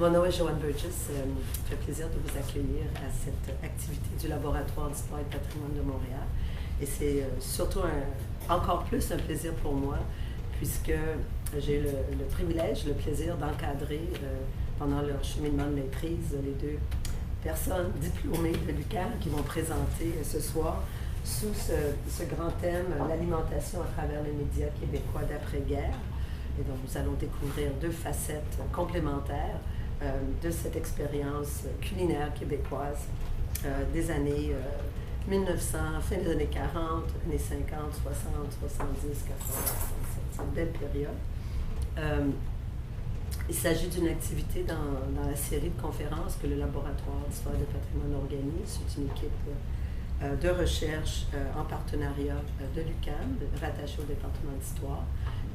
Mon nom est Joanne Burgess. Ça me fait plaisir de vous accueillir à cette activité du Laboratoire d'histoire et de patrimoine de Montréal. Et c'est surtout encore plus un plaisir pour moi, puisque j'ai le privilège, le plaisir d'encadrer pendant leur cheminement de maîtrise les deux personnes diplômées de l'UQAM qui vont présenter ce soir sous ce grand thème, l'alimentation à travers les médias québécois d'après-guerre. Et donc, nous allons découvrir deux facettes complémentaires de cette expérience culinaire québécoise des années 1900, fin des années 40, années 50, 60, 70, 80, 67. C'est une belle période. Il s'agit d'une activité dans la série de conférences que le Laboratoire d'histoire et de patrimoine organise. C'est une équipe de recherche en partenariat de l'UQAM, rattachée au département d'histoire.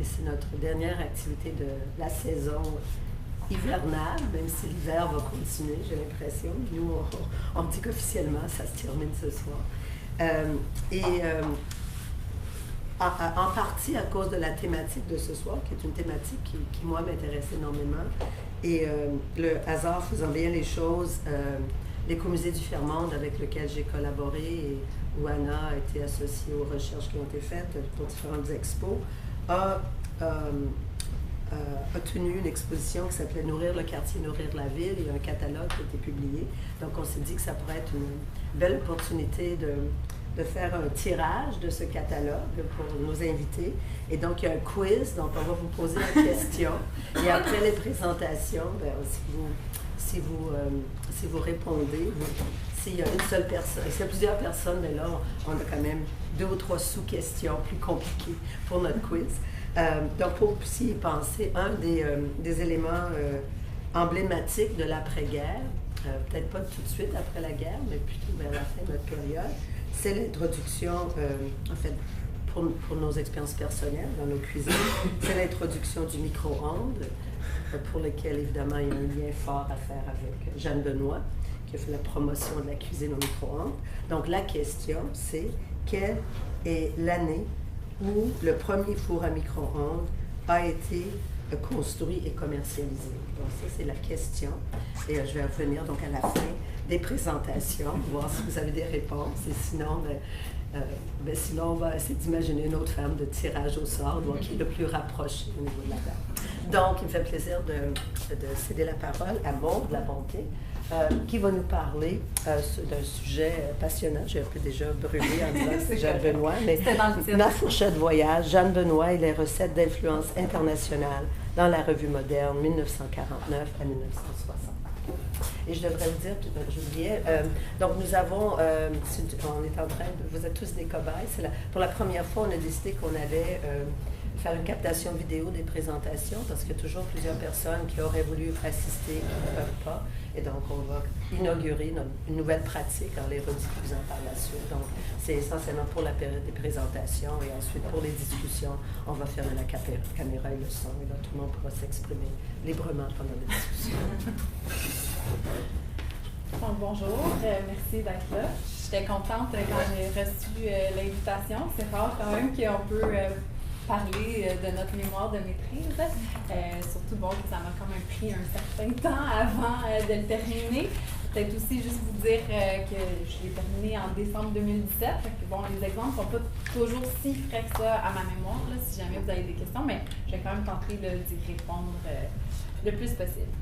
Et c'est notre dernière activité de la saison hivernale, même si l'hiver va continuer, j'ai l'impression. Nous, on dit qu'officiellement, ça se termine ce soir. En partie à cause de la thématique de ce soir, qui est une thématique qui moi, m'intéresse énormément. Et le hasard faisant bien les choses, l'Écomusée du Tiers-Monde, avec lequel j'ai collaboré et où Anna a été associée aux recherches qui ont été faites pour différentes expos, a tenu une exposition qui s'appelait « Nourrir le quartier, nourrir la ville » et un catalogue qui a été publié. Donc, on s'est dit que ça pourrait être une belle opportunité de faire un tirage de ce catalogue pour nos invités. Et donc, il y a un quiz, donc on va vous poser la question. Et après les présentations, bien, si vous répondez, s'il y a une seule personne, s'il y a plusieurs personnes, bien là, on a quand même 2 ou 3 sous-questions plus compliquées pour notre quiz. Donc, pour aussi y penser, un des éléments emblématiques de l'après-guerre, peut-être pas tout de suite après la guerre, mais plutôt vers la fin de notre période, c'est l'introduction, en fait, pour nos expériences personnelles dans nos cuisines, c'est l'introduction du micro-ondes, pour lequel, évidemment, il y a un lien fort à faire avec Jeanne Benoît, qui a fait la promotion de la cuisine au micro-ondes. Donc, la question, c'est quelle est l'année où le premier four à micro-ondes a été construit et commercialisé. Donc, ça, c'est la question. Et je vais revenir donc à la fin des présentations, voir si vous avez des réponses. Et sinon, sinon on va essayer d'imaginer une autre forme de tirage au sort, donc qui est le plus rapproché au niveau de la table. Donc, il me fait plaisir de céder la parole à Maud de la Bonté, qui va nous parler d'un sujet passionnant. J'ai un peu déjà brûlé en disant que c'est Jeanne Benoît, mais Ma fourchette voyage, Jeanne Benoît et les recettes d'influence internationale dans la revue moderne 1949 à 1960. Et je devrais vous dire, j'oubliais, donc nous avons, on est en train de, vous êtes tous des cobayes, pour la première fois, on a décidé qu'on allait faire une captation vidéo des présentations, parce qu'il y a toujours plusieurs personnes qui auraient voulu assister et qui ne peuvent pas. Et donc, on va inaugurer une nouvelle pratique en les rediffusant par la suite. Donc, c'est essentiellement pour la période des présentations et ensuite pour les discussions, on va fermer la caméra et le son. Et là, tout le monde pourra s'exprimer librement pendant les discussions. Donc, bonjour, merci d'être là. J'étais contente quand j'ai reçu l'invitation. C'est rare quand même qu'on peut parler de notre mémoire de maîtrise. Surtout, bon, que ça m'a quand même pris un certain temps avant de le terminer. Peut-être aussi juste vous dire que je l'ai terminé en décembre 2017. Fait que, bon, les exemples ne sont pas toujours si frais que ça à ma mémoire, là, si jamais vous avez des questions, mais je vais quand même tenter d'y répondre le plus possible.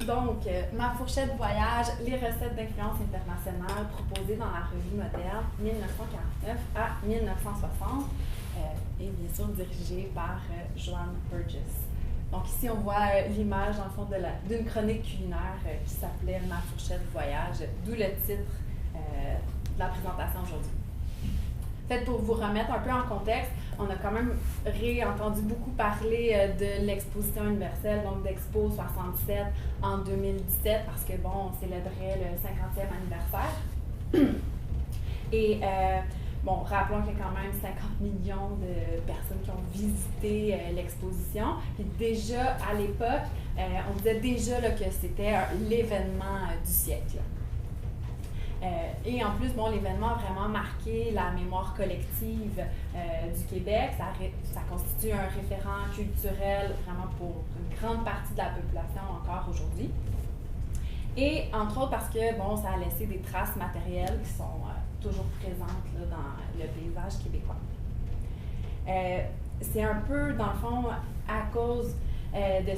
Donc, Ma fourchette voyage, les recettes d'influence internationale proposées dans la revue moderne 1949 à 1960 et bien sûr dirigée par Joanne Burgess. Donc ici, on voit l'image, dans le fond, d'une chronique culinaire qui s'appelait Ma fourchette voyage, d'où le titre de la présentation aujourd'hui. Peut-être pour vous remettre un peu en contexte, on a quand même réentendu beaucoup parler de l'exposition universelle, donc d'Expo 67 en 2017, parce que, bon, on célébrait le 50e anniversaire. Et, bon, rappelons qu'il y a quand même 50 millions de personnes qui ont visité l'exposition. Puis déjà, à l'époque, on disait déjà là, que c'était l'événement du siècle. Et en plus, bon, l'événement a vraiment marqué la mémoire collective du Québec. Ça constitue un référent culturel vraiment pour une grande partie de la population encore aujourd'hui. Et entre autres parce que, bon, ça a laissé des traces matérielles qui sont toujours présentes là, dans le paysage québécois. C'est un peu, dans le fond, à cause de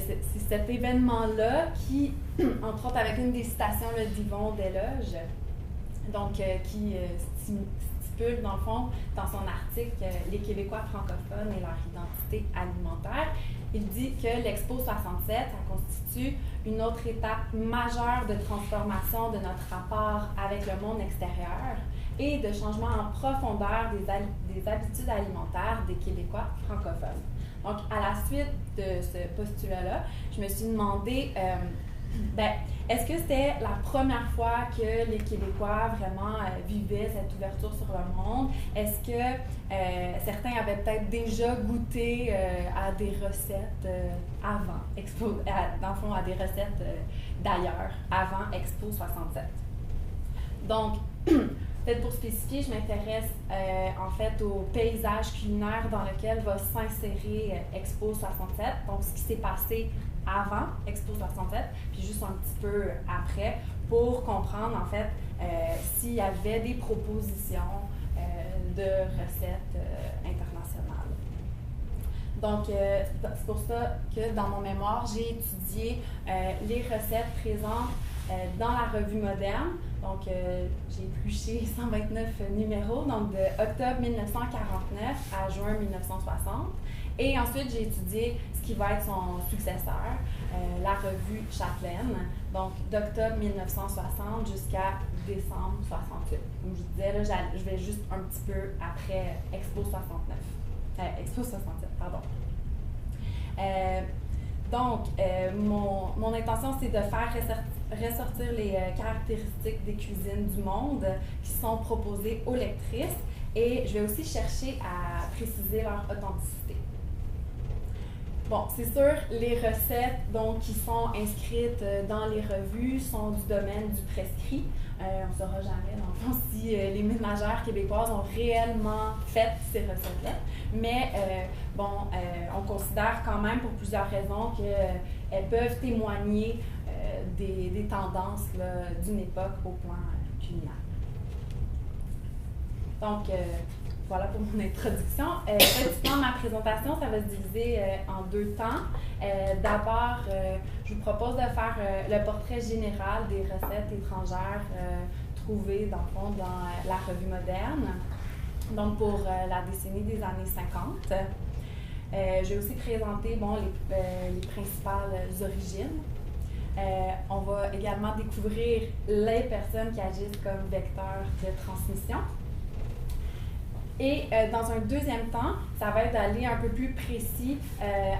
cet événement-là qui, entre autres avec une des citations d'Yvon Desloges, donc qui stipule, dans le fond, dans son article « Les Québécois francophones et leur identité alimentaire », il dit que l'Expo 67, ça constitue une autre étape majeure de transformation de notre rapport avec le monde extérieur et de changement en profondeur des habitudes alimentaires des Québécois francophones. Donc, à la suite de ce postulat-là, je me suis demandé, est-ce que c'était la première fois que les Québécois vraiment vivaient cette ouverture sur le monde? Est-ce que certains avaient peut-être déjà goûté à des recettes avant Expo, dans le fond, à des recettes d'ailleurs, avant Expo 67? Donc, peut-être pour spécifier, je m'intéresse en fait au paysage culinaire dans lequel va s'insérer Expo 67, donc ce qui s'est passé avant Expo 67, puis juste un petit peu après, pour comprendre en fait s'il y avait des propositions de recettes internationales. Donc, c'est pour ça que dans mon mémoire, j'ai étudié les recettes présentes dans la revue Moderne. Donc, j'ai épluché 129 numéros, donc de octobre 1949 à juin 1960. Et ensuite, j'ai étudié ce qui va être son successeur, la revue Chapelaine, donc d'octobre 1960 jusqu'à décembre 68. Comme je disais, là, je vais juste un petit peu après Expo 67, pardon. Donc, mon intention, c'est de faire ressortir les caractéristiques des cuisines du monde qui sont proposées aux lectrices, et je vais aussi chercher à préciser leur authenticité. Bon, c'est sûr, les recettes donc, qui sont inscrites dans les revues sont du domaine du prescrit. On ne saura jamais, dans le fond, si les ménagères québécoises ont réellement fait ces recettes-là. Mais on considère quand même, pour plusieurs raisons, qu'elles peuvent témoigner des tendances d'une époque au plan culinaire. Donc, voilà pour mon introduction. Pratiquement, ma présentation, ça va se diviser en deux temps. D'abord, je vous propose de faire le portrait général des recettes étrangères trouvées, dans le fond, dans la revue Moderne, donc pour la décennie des années 50. Je vais aussi présenter les principales origines. On va également découvrir les personnes qui agissent comme vecteurs de transmission. Et dans un deuxième temps, ça va être d'aller un peu plus précis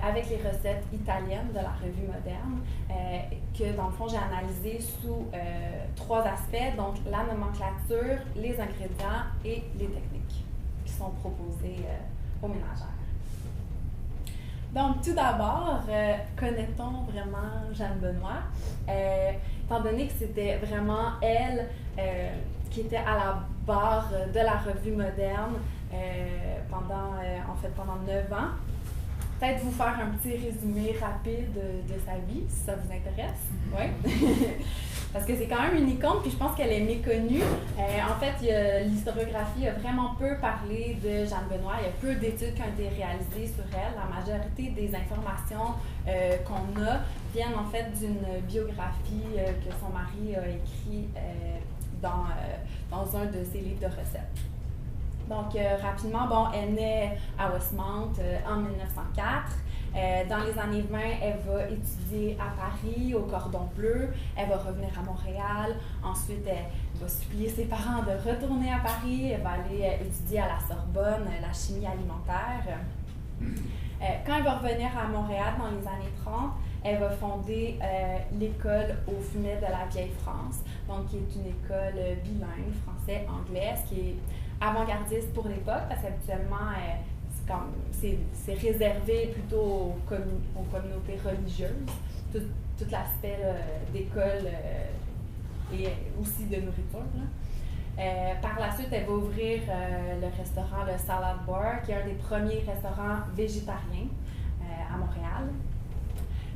avec les recettes italiennes de la revue Moderne, que dans le fond j'ai analysé sous trois aspects, donc la nomenclature, les ingrédients et les techniques qui sont proposées aux ménagères. Donc tout d'abord, connaît-on vraiment Jeanne Benoît? Étant donné que c'était vraiment elle qui était à la barre de la revue Moderne pendant 9 ans. Peut-être vous faire un petit résumé rapide de sa vie, si ça vous intéresse. Oui. Parce que c'est quand même une icône, puis je pense qu'elle est méconnue. En fait, l'historiographie a vraiment peu parlé de Jeanne Benoît. Il y a peu d'études qui ont été réalisées sur elle. La majorité des informations qu'on a viennent en fait d'une biographie que son mari a écrite dans un de ses livres de recettes. Donc, rapidement, elle naît à Westmount en 1904. Dans les années 20, elle va étudier à Paris, au Cordon Bleu. Elle va revenir à Montréal. Ensuite, elle va supplier ses parents de retourner à Paris. Elle va aller étudier à la Sorbonne la chimie alimentaire. Quand elle va revenir à Montréal dans les années 30, elle va fonder l'école au Fumet de la Vieille France, donc qui est une école bilingue, français-anglais, ce qui est avant-gardiste pour l'époque, parce qu'habituellement, c'est réservé plutôt aux communautés religieuses, tout l'aspect d'école et aussi de nourriture. Par la suite, elle va ouvrir le restaurant Le Salad Bar, qui est un des premiers restaurants végétariens à Montréal.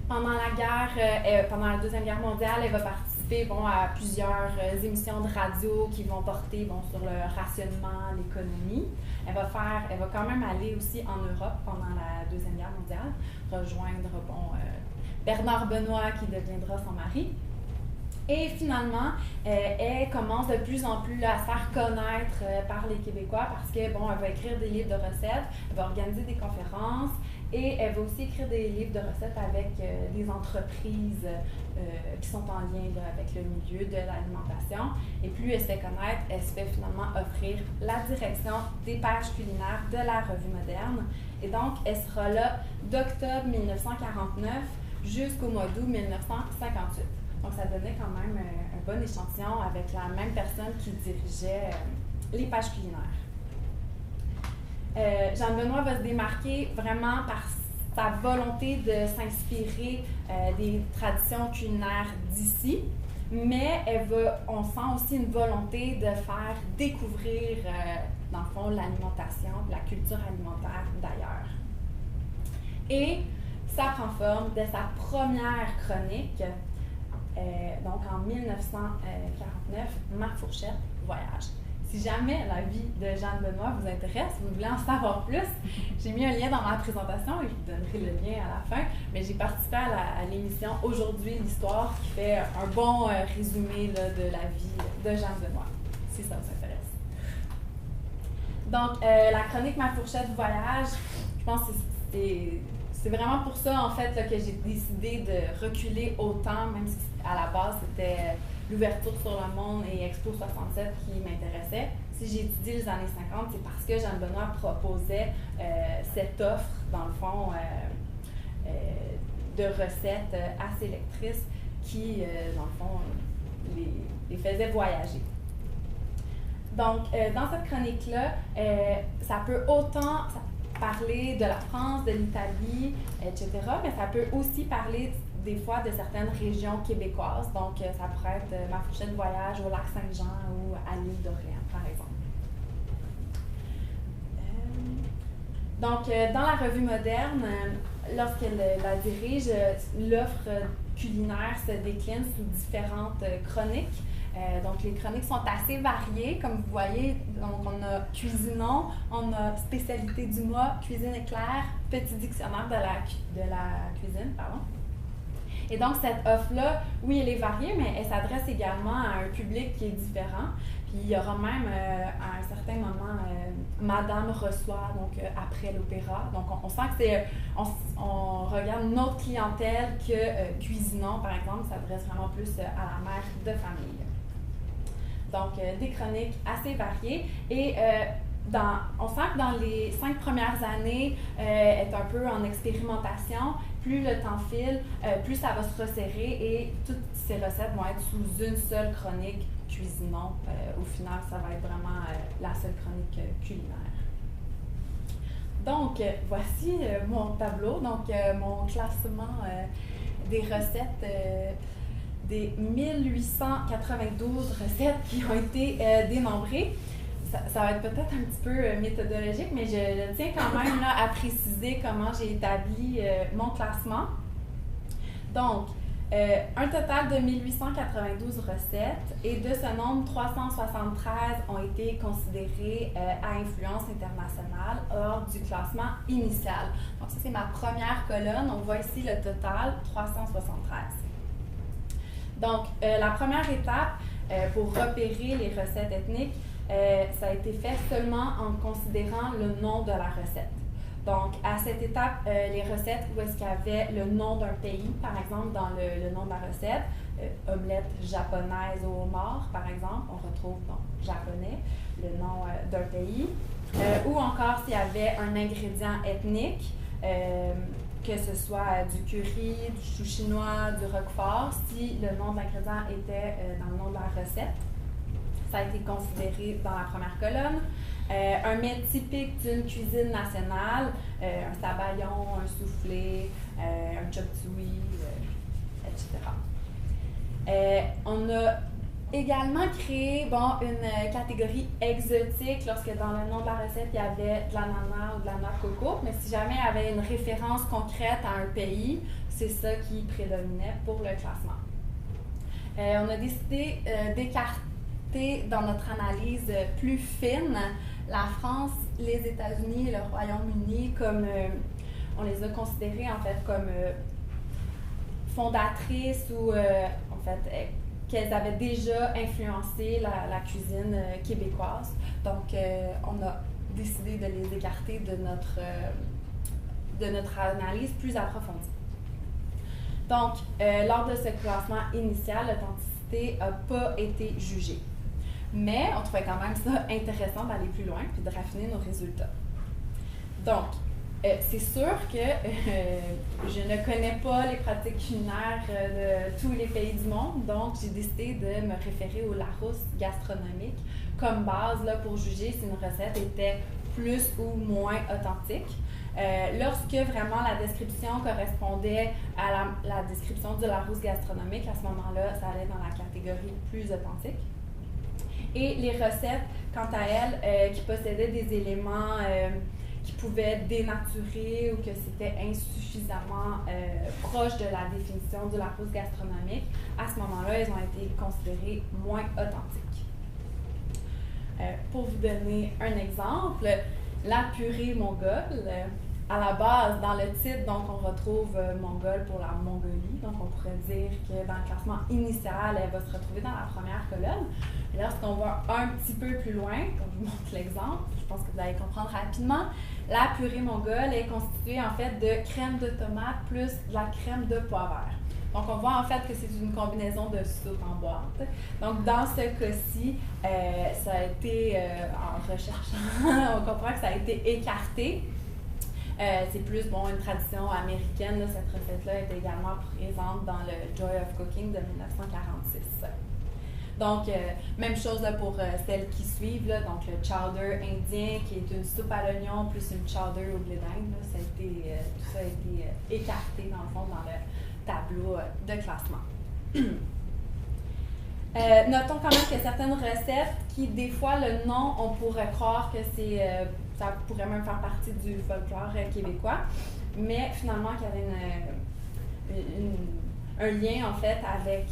Pendant la Deuxième Guerre mondiale, elle va participer à plusieurs émissions de radio qui vont porter sur le rationnement, l'économie. Elle va quand même aller aussi en Europe pendant la Deuxième Guerre mondiale, rejoindre Bernard Benoît qui deviendra son mari. Et finalement, elle commence de plus en plus à se faire connaître par les Québécois parce que, elle va écrire des livres de recettes, elle va organiser des conférences et elle va aussi écrire des livres de recettes avec des entreprises qui sont en lien avec le milieu de l'alimentation. Et plus elle se fait connaître, elle se fait finalement offrir la direction des pages culinaires de la Revue Moderne. Et donc, elle sera là d'octobre 1949 jusqu'au mois d'août 1958. Donc, ça donnait quand même un bon échantillon avec la même personne qui dirigeait les pages culinaires. Jeanne Benoît va se démarquer vraiment par sa volonté de s'inspirer des traditions culinaires d'ici, mais on sent aussi une volonté de faire découvrir, dans le fond, l'alimentation, la culture alimentaire d'ailleurs. Et ça prend forme de sa première chronique, donc en 1949, Ma fourchette voyage. Si jamais la vie de Jeanne Benoît vous intéresse, vous voulez en savoir plus, j'ai mis un lien dans ma présentation et je vous donnerai le lien à la fin. Mais j'ai participé à l'émission Aujourd'hui l'Histoire qui fait un bon résumé de la vie de Jeanne Benoît, si ça vous intéresse. Donc, la chronique Ma fourchette voyage, je pense que c'est vraiment pour ça, en fait, que j'ai décidé de reculer autant, même si à la base, c'était l'ouverture sur le monde et Expo 67 qui m'intéressait. Si j'ai étudié les années 50, c'est parce que Jeanne Benoît proposait cette offre, dans le fond, de recettes assez lectrices qui, dans le fond, les faisaient voyager. Donc, dans cette chronique-là, ça peut autant parler de la France, de l'Italie, etc., mais ça peut aussi parler des fois de certaines régions québécoises. Donc, ça pourrait être Ma fourchette voyage au lac Saint-Jean ou à l'île d'Orléans, par exemple. Donc, dans la Revue Moderne, lorsqu'elle la dirige, l'offre culinaire se décline sous différentes chroniques. Donc, les chroniques sont assez variées, comme vous voyez. Donc, on a Cuisinons, on a Spécialité du mois, Cuisine éclair, Petit dictionnaire de la cuisine, pardon. Et donc, cette offre-là, oui, elle est variée, mais elle s'adresse également à un public qui est différent. Puis, il y aura même, à un certain moment, Madame reçoit, donc après l'opéra. Donc, on sent que on regarde une autre clientèle que Cuisinons, par exemple, s'adresse vraiment plus à la mère de famille. Donc, des chroniques assez variées. Et on sent que dans les 5 premières années, elle est un peu en expérimentation. Plus le temps file, plus ça va se resserrer et toutes ces recettes vont être sous une seule chronique Cuisinons. Au final, ça va être vraiment la seule chronique culinaire. Donc, voici mon tableau, donc mon classement des recettes, des 1892 recettes qui ont été dénombrées. Ça va être peut-être un petit peu méthodologique, mais je tiens quand même à préciser comment j'ai établi mon classement. Donc, un total de 1892 recettes et de ce nombre, 373 ont été considérées à influence internationale lors du classement initial. Donc, ça, c'est ma première colonne. On voit ici le total, 373. Donc, la première étape pour repérer les recettes ethniques, ça a été fait seulement en considérant le nom de la recette. Donc, à cette étape, les recettes où est-ce qu'il y avait le nom d'un pays, par exemple, dans le nom de la recette, omelette japonaise au homard, par exemple, on retrouve donc japonais, le nom d'un pays, ou encore s'il y avait un ingrédient ethnique, que ce soit du curry, du chou chinois, du roquefort, si le nom de l'ingrédient était dans le nom de la recette. Ça a été considéré dans la première colonne. Un mets typique d'une cuisine nationale, un sabayon, un soufflé, un chop suey, etc. On a également créé une catégorie exotique lorsque dans le nom de la recette, il y avait de l'ananas ou de la noix de coco. Mais si jamais il y avait une référence concrète à un pays, c'est ça qui prédominait pour le classement. On a décidé d'écarter dans notre analyse plus fine la France, les États-Unis et le Royaume-Uni comme on les a considérés en fait comme fondatrices ou en fait qu'elles avaient déjà influencé la cuisine québécoise. Donc on a décidé de les écarter de notre analyse plus approfondie. Donc, lors de ce classement initial, l'authenticité n'a pas été jugée. Mais on trouvait quand même ça intéressant d'aller plus loin et de raffiner nos résultats. Donc, c'est sûr que je ne connais pas les pratiques culinaires de tous les pays du monde, donc j'ai décidé de me référer au Larousse gastronomique comme base là, pour juger si une recette était plus ou moins authentique. Lorsque vraiment la description correspondait à la description du Larousse gastronomique, à ce moment-là, ça allait dans la catégorie plus authentique. Et les recettes, quant à elles, qui possédaient des éléments qui pouvaient dénaturer ou que c'était insuffisamment proche de la définition du Larousse gastronomique, à ce moment-là, elles ont été considérées moins authentiques. Pour vous donner un exemple, la purée mongole, à la base, dans le titre, donc, on retrouve Mongol pour la Mongolie. Donc, on pourrait dire que dans le classement initial, elle va se retrouver dans la première colonne. Et lorsqu'on va un petit peu plus loin, comme je vous montre l'exemple, je pense que vous allez comprendre rapidement, la purée mongole est constituée en fait de crème de tomate plus de la crème de pois vert. Donc, on voit en fait que c'est une combinaison de soupe en boîte. Donc, dans ce cas-ci, ça a été, en recherchant, on comprend que ça a été écarté. C'est plus une tradition américaine. Là, cette recette-là est également présente dans le Joy of Cooking de 1946. Donc, même chose là, pour celles qui suivent. Là, donc, le chowder indien, qui est une soupe à l'oignon plus une chowder au blé d'Inde. Tout ça a été écarté, dans le fond, dans le tableau de classement. Notons quand même que certaines recettes qui, des fois, le nom, on pourrait croire que ça pourrait même faire partie du folklore québécois, mais finalement qu'il y avait un lien, en fait, avec,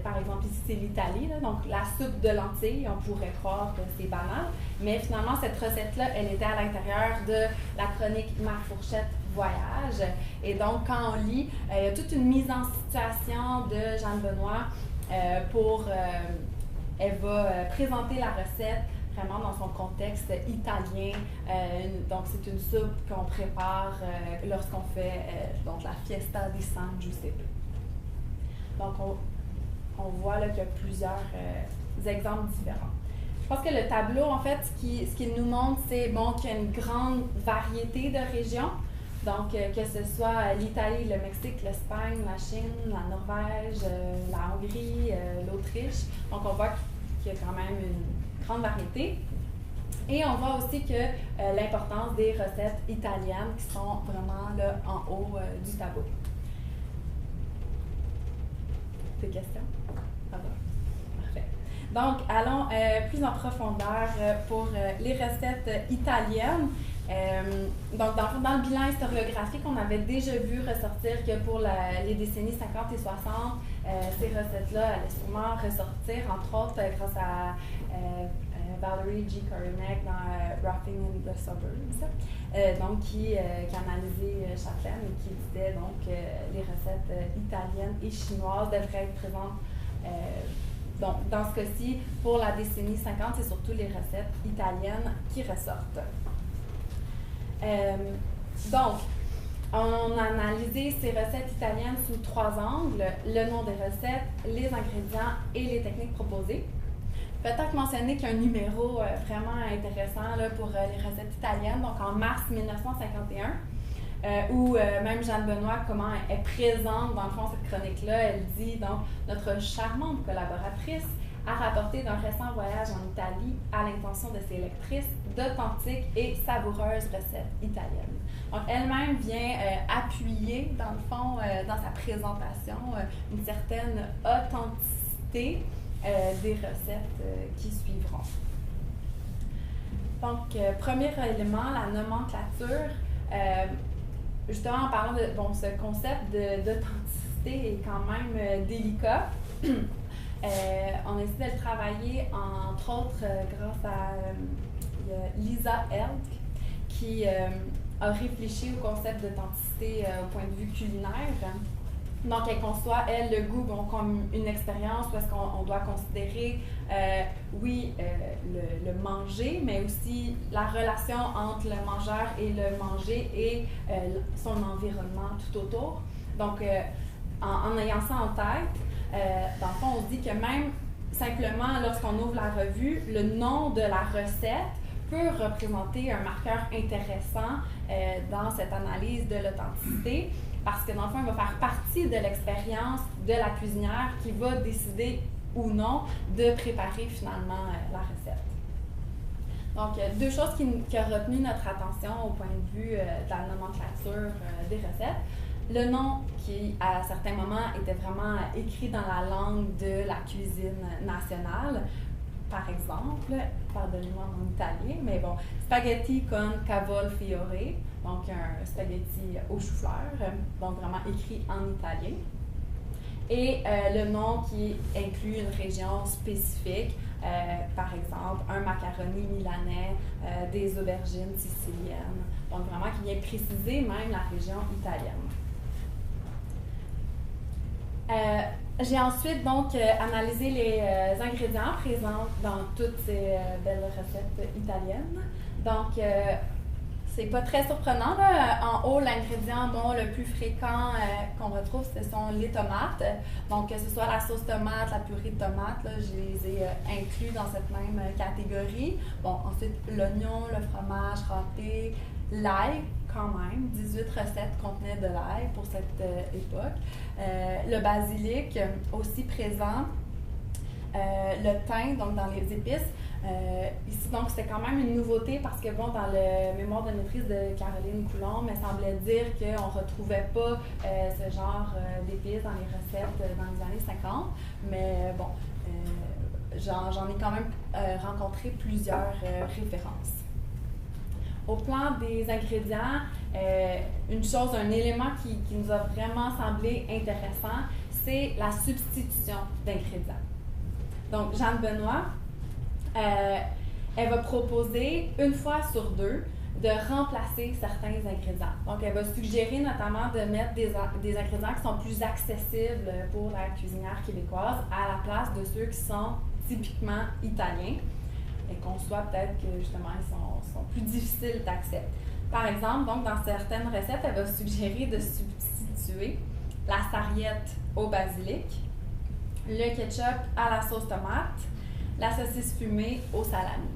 par exemple, ici, c'est l'Italie, là, donc la soupe de lentilles, on pourrait croire que c'est banal, mais finalement, cette recette-là, elle était à l'intérieur de la chronique Ma Fourchette Voyage. Et donc, quand on lit, il y a toute une mise en situation de Jeanne Benoît elle va présenter la recette vraiment dans son contexte italien. Donc, c'est une soupe qu'on prépare lorsqu'on fait donc la Fiesta di San Giuseppe. Donc, on voit là qu'il y a plusieurs exemples différents. Je pense que le tableau, en fait, ce qu'il nous montre, c'est qu'il y a une grande variété de régions. Donc, que ce soit l'Italie, le Mexique, l'Espagne, la Chine, la Norvège, la Hongrie, l'Autriche. Donc, on voit qu'il y a quand même une grande variété. Et on voit aussi que l'importance des recettes italiennes qui sont vraiment là en haut du tableau. Des questions? Parfait. Donc, allons plus en profondeur pour les recettes italiennes. Donc, dans le bilan historiographique, on avait déjà vu ressortir que pour les décennies 50 et 60, ces recettes-là allaient sûrement ressortir, entre autres grâce à Valerie G. Korinek dans Roughing in the Suburbs, donc qui analysait Châtelaine et qui disait donc les recettes italiennes et chinoises devraient être présentes. Donc, dans ce cas-ci, pour la décennie 50, c'est surtout les recettes italiennes qui ressortent. Donc, on a analysé ces recettes italiennes sous 3 angles: le nom des recettes, les ingrédients et les techniques proposées. Peut-être mentionner qu'il y a un numéro vraiment intéressant là, pour les recettes italiennes, donc en mars 1951, où même Jeanne Benoît, comment est présente dans le fond cette chronique-là, elle dit donc « Notre charmante collaboratrice a rapporté d'un récent voyage en Italie à l'intention de ses lectrices d'authentiques et savoureuses recettes italiennes. » Donc, elle-même vient appuyer, dans le fond, dans sa présentation, une certaine authenticité l'authenticité des recettes qui suivront. Donc, premier élément, la nomenclature. Justement, en parlant de ce concept d'authenticité est quand même délicat. On essaie de le travailler, entre autres, grâce à Lisa Elk, qui a réfléchi au concept d'authenticité au point de vue culinaire. Donc, elle conçoit, elle, le goût comme une expérience où est-ce qu'on doit considérer, le manger, mais aussi la relation entre le mangeur et le mangé et son environnement tout autour. Donc, en ayant ça en tête, dans le fond, on se dit que même simplement, lorsqu'on ouvre la revue, le nom de la recette peut représenter un marqueur intéressant dans cette analyse de l'authenticité, parce que dans le fond, il va faire partie de l'expérience de la cuisinière qui va décider ou non de préparer finalement la recette. Donc, deux choses qui ont retenu notre attention au point de vue de la nomenclature des recettes. Le nom qui, à certains moments, était vraiment écrit dans la langue de la cuisine nationale. Par exemple, pardonnez-moi mon italien, mais bon, spaghetti con cavolfiore, donc un spaghetti au chou-fleur, donc vraiment écrit en italien. Et le nom qui inclut une région spécifique, par exemple un macaroni milanais, des aubergines siciliennes, donc vraiment qui vient préciser même la région italienne. J'ai ensuite donc analysé les ingrédients présents dans toutes ces belles recettes italiennes. Donc, c'est pas très surprenant, là. En haut, l'ingrédient le plus fréquent qu'on retrouve, ce sont les tomates. Donc, que ce soit la sauce tomate, la purée de tomates, là, je les ai inclus dans cette même catégorie. Bon, ensuite, l'oignon, le fromage râpé, l'ail, quand même. 18 recettes contenaient de l'ail pour cette époque. Le basilic, aussi présent. Le thym, donc dans les épices. Ici, donc, c'était quand même une nouveauté parce que, bon, dans le mémoire de maîtrise de Caroline Coulombe, elle semblait dire qu'on ne retrouvait pas ce genre d'épices dans les recettes dans les années 50. Mais bon, j'en ai quand même rencontré plusieurs références. Au plan des ingrédients, un élément qui nous a vraiment semblé intéressant, c'est la substitution d'ingrédients. Donc, Jeanne Benoît, elle va proposer une fois sur deux de remplacer certains ingrédients. Donc, elle va suggérer notamment de mettre des ingrédients qui sont plus accessibles pour la cuisinière québécoise à la place de ceux qui sont typiquement italiens et qu'on soit peut-être que justement ils sont plus difficiles d'accès. Par exemple, donc dans certaines recettes, elle va suggérer de substituer la sarriette au basilic, le ketchup à la sauce tomate, la saucisse fumée au salami.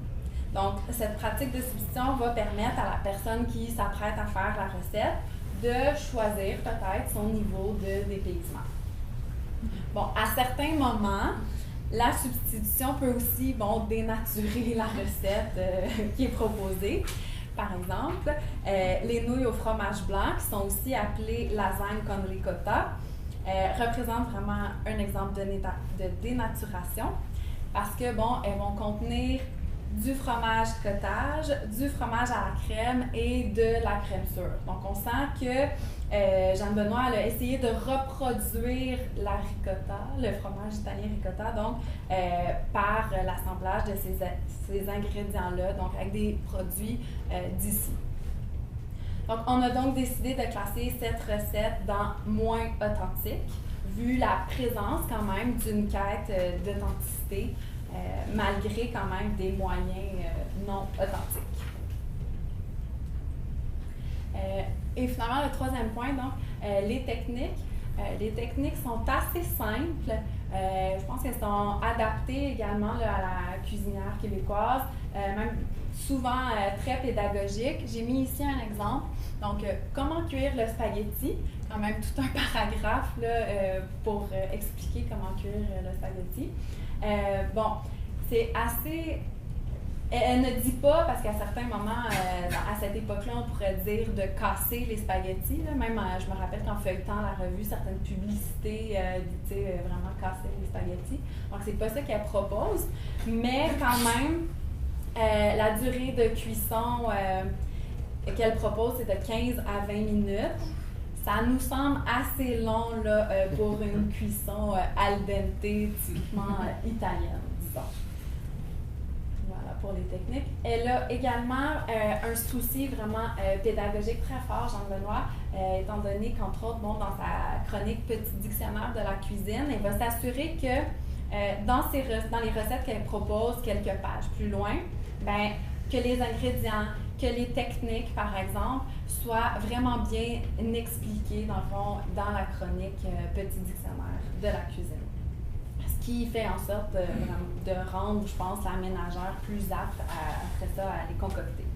Donc, cette pratique de substitution va permettre à la personne qui s'apprête à faire la recette de choisir peut-être son niveau de dépaysement. Bon, à certains moments, la substitution peut aussi dénaturer la recette qui est proposée. Par exemple, les nouilles au fromage blanc, qui sont aussi appelées lasagne con ricotta, représentent vraiment un exemple de dénaturation parce que, elles vont contenir du fromage cottage, du fromage à la crème et de la crème sûre. Donc, on sent que Jeanne Benoît elle a essayé de reproduire la ricotta, le fromage italien ricotta, donc par l'assemblage de ces ingrédients-là, donc avec des produits d'ici. Donc, on a donc décidé de classer cette recette dans moins authentique, vu la présence quand même d'une quête d'authenticité, malgré quand même des moyens non authentiques. Et finalement, le troisième point, donc, les techniques. Les techniques sont assez simples. Je pense qu'elles sont adaptées également là, à la cuisinière québécoise, même souvent très pédagogiques. J'ai mis ici un exemple. Donc, comment cuire le spaghetti? Quand même tout un paragraphe là, pour expliquer comment cuire le spaghetti. C'est assez Elle ne dit pas, parce qu'à certains moments, à cette époque-là, on pourrait dire de casser les spaghettis. Là. Même, je me rappelle qu'en feuilletant la revue, certaines publicités disaient vraiment casser les spaghettis. Donc, c'est pas ça qu'elle propose. Mais quand même, la durée de cuisson qu'elle propose, c'est de 15 à 20 minutes. Ça nous semble assez long là, pour une cuisson al dente, typiquement italienne, disons. Voilà pour les techniques. Elle a également un souci vraiment pédagogique très fort, Jeanne-Benoît, étant donné qu'entre autres, dans sa chronique Petit dictionnaire de la cuisine, elle va s'assurer que dans les recettes qu'elle propose quelques pages plus loin, que les ingrédients, que les techniques, par exemple, soient vraiment bien expliquées, dans le fond, dans la chronique Petit dictionnaire de la cuisine. Ce qui fait en sorte de rendre, je pense, la ménagère plus apte après ça à les concocter.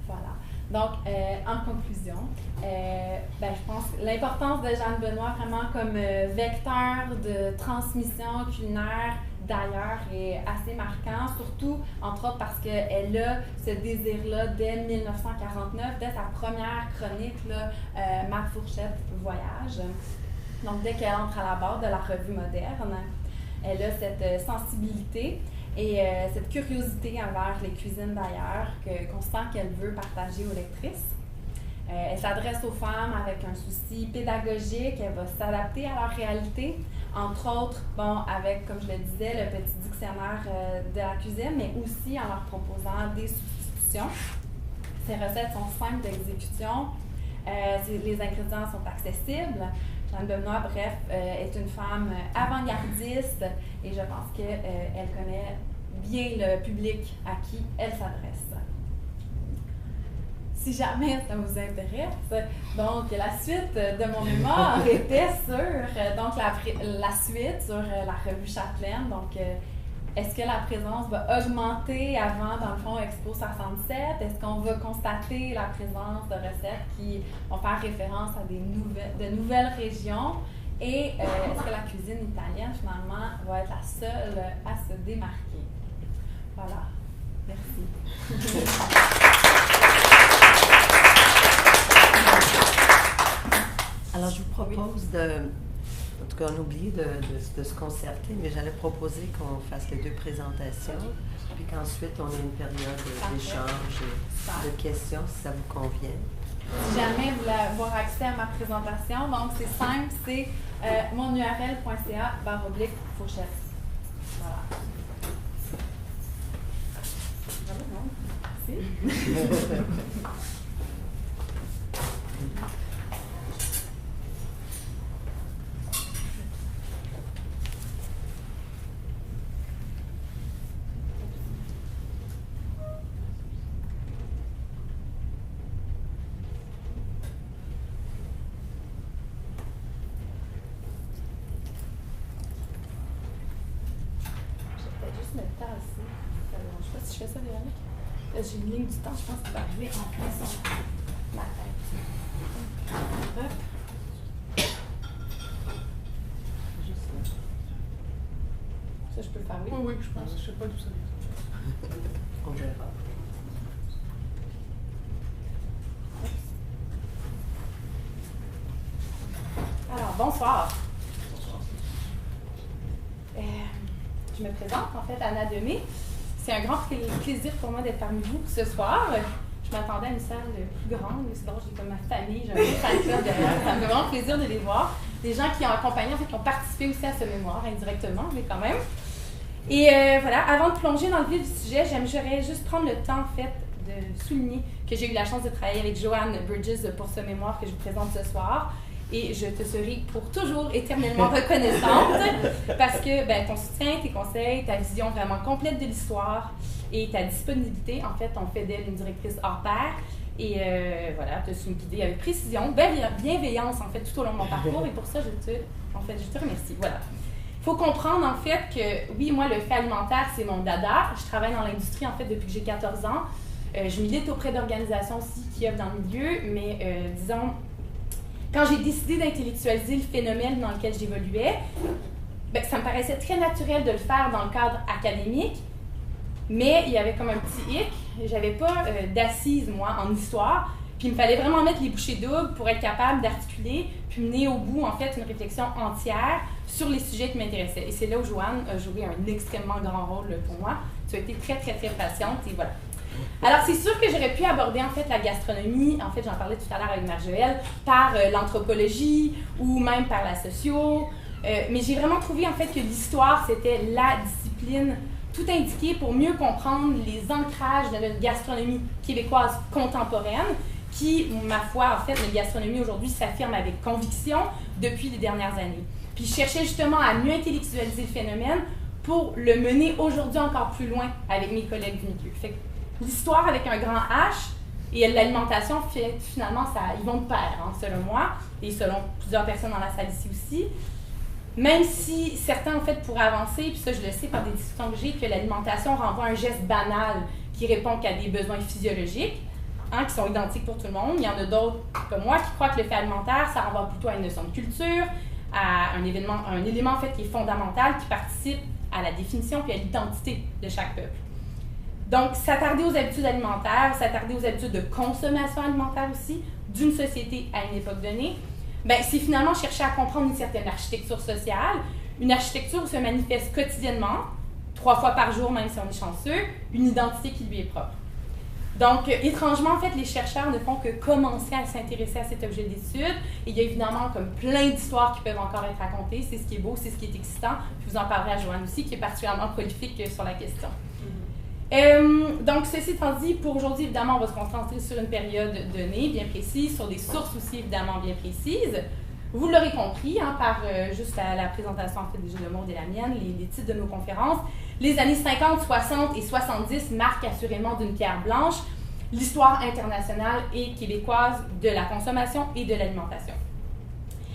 Voilà. Donc, en conclusion, je pense que l'importance de Jeanne-Benoît vraiment comme vecteur de transmission culinaire d'ailleurs est assez marquant, surtout, entre autres, parce qu'elle a ce désir-là dès 1949, dès sa première chronique, là, Ma fourchette voyage. Donc, dès qu'elle entre à la barre de la revue moderne, elle a cette sensibilité et cette curiosité envers les cuisines d'ailleurs qu'on sent qu'elle veut partager aux lectrices. Elle s'adresse aux femmes avec un souci pédagogique, elle va s'adapter à leur réalité, entre autres, avec, comme je le disais, le petit dictionnaire de la cuisine, mais aussi en leur proposant des substitutions. Ces recettes sont simples d'exécution, les ingrédients sont accessibles. Jeanne-Benoît, bref, est une femme avant-gardiste et je pense qu'elle connaît bien le public à qui elle s'adresse. Si jamais ça vous intéresse, donc la suite de mon mémoire était sur la suite sur la revue Chapelaine. Donc, est-ce que la présence va augmenter avant, dans le fond, Expo 67? Est-ce qu'on va constater la présence de recettes qui vont faire référence à de nouvelles régions? Et est-ce que la cuisine italienne, finalement, va être la seule à se démarquer? Voilà. Merci. Alors, je vous propose en tout cas, on oublie de se concerter, mais j'allais proposer qu'on fasse les deux présentations, puis qu'ensuite, on ait une période d'échange et de questions, si ça vous convient. Si jamais vous voulez avoir accès à ma présentation, donc c'est simple, c'est monurl.ca/fourchette. Voilà. Merci. Je fais ça, Véronique. J'ai une ligne du temps, je pense qu'il va arriver en plein sur ma tête. Hop. Ça, je peux le faire, oui? Oui, je pense. Je sais pas d'où ça vient. On verra. Alors, bonsoir. Je me présente, en fait, Anna Demé. C'est un grand plaisir pour moi d'être parmi vous ce soir. Je m'attendais à une salle plus grande, mais sinon j'ai comme ma famille, j'ai un peu fan club derrière. Ça me fait vraiment plaisir de les voir. Des gens qui ont accompagné, en fait, qui ont participé aussi à ce mémoire indirectement, mais quand même. Et voilà, avant de plonger dans le vif du sujet, j'aimerais juste prendre le temps, en fait, de souligner que j'ai eu la chance de travailler avec Joanne Burgess pour ce mémoire que je vous présente ce soir. Et je te serai pour toujours éternellement reconnaissante parce que ton soutien, tes conseils, ta vision vraiment complète de l'histoire et ta disponibilité, en fait, ont fait d'elle une directrice hors pair. Et voilà, tu as su me guider avec précision, bienveillance, en fait, tout au long de mon parcours. Et pour ça, je te remercie. Voilà. Il faut comprendre, en fait, que oui, moi, le fait alimentaire, c'est mon dada. Je travaille dans l'industrie, en fait, depuis que j'ai 14 ans. Je milite auprès d'organisations aussi qui œuvrent dans le milieu, mais disons, quand j'ai décidé d'intellectualiser le phénomène dans lequel j'évoluais, ça me paraissait très naturel de le faire dans le cadre académique, Mais il y avait comme un petit hic, j'avais pas d'assise, moi, en histoire, puis il me fallait vraiment mettre les bouchées doubles pour être capable d'articuler, puis mener au bout, en fait, une réflexion entière sur les sujets qui m'intéressaient. Et c'est là où Joanne a joué un extrêmement grand rôle pour moi. Tu as été très, très, très patiente, et voilà. Alors, c'est sûr que j'aurais pu aborder, en fait, la gastronomie, en fait, j'en parlais tout à l'heure avec Marjoëlle, par l'anthropologie ou même par la socio, mais j'ai vraiment trouvé, en fait, que l'histoire, c'était la discipline tout indiquée pour mieux comprendre les ancrages de notre gastronomie québécoise contemporaine, qui, ma foi, en fait, notre gastronomie aujourd'hui s'affirme avec conviction depuis les dernières années. Puis je cherchais justement à mieux intellectualiser le phénomène pour le mener aujourd'hui encore plus loin avec mes collègues du milieu. Fait que l'histoire avec un grand H et l'alimentation, finalement, ils vont de pair, hein, selon moi, et selon plusieurs personnes dans la salle ici aussi. Même si certains, en fait, pourraient avancer, puis ça, je le sais par des discussions que j'ai, que l'alimentation renvoie à un geste banal qui répond qu'à des besoins physiologiques, hein, qui sont identiques pour tout le monde. Il y en a d'autres, comme moi, qui croient que le fait alimentaire, ça renvoie plutôt à une notion de culture, à un élément, en fait, qui est fondamental, qui participe à la définition puis à l'identité de chaque peuple. Donc, s'attarder aux habitudes alimentaires, s'attarder aux habitudes de consommation alimentaire aussi, d'une société à une époque donnée, ben, c'est finalement chercher à comprendre une certaine architecture sociale, une architecture où se manifeste quotidiennement, 3 fois par jour, même si on est chanceux, une identité qui lui est propre. Donc, étrangement, en fait, les chercheurs ne font que commencer à s'intéresser à cet objet d'étude. Et il y a évidemment comme plein d'histoires qui peuvent encore être racontées. C'est ce qui est beau, c'est ce qui est excitant. Je vous en parlerai à Joanne aussi, qui est particulièrement prolifique sur la question. Donc, ceci étant dit, pour aujourd'hui, évidemment, on va se concentrer sur une période donnée bien précise, sur des sources aussi, évidemment, bien précises. Vous l'aurez compris, hein, par juste la présentation, en fait, déjà de Maud et la mienne, les titres de nos conférences. Les années 50, 60 et 70 marquent assurément d'une pierre blanche l'histoire internationale et québécoise de la consommation et de l'alimentation.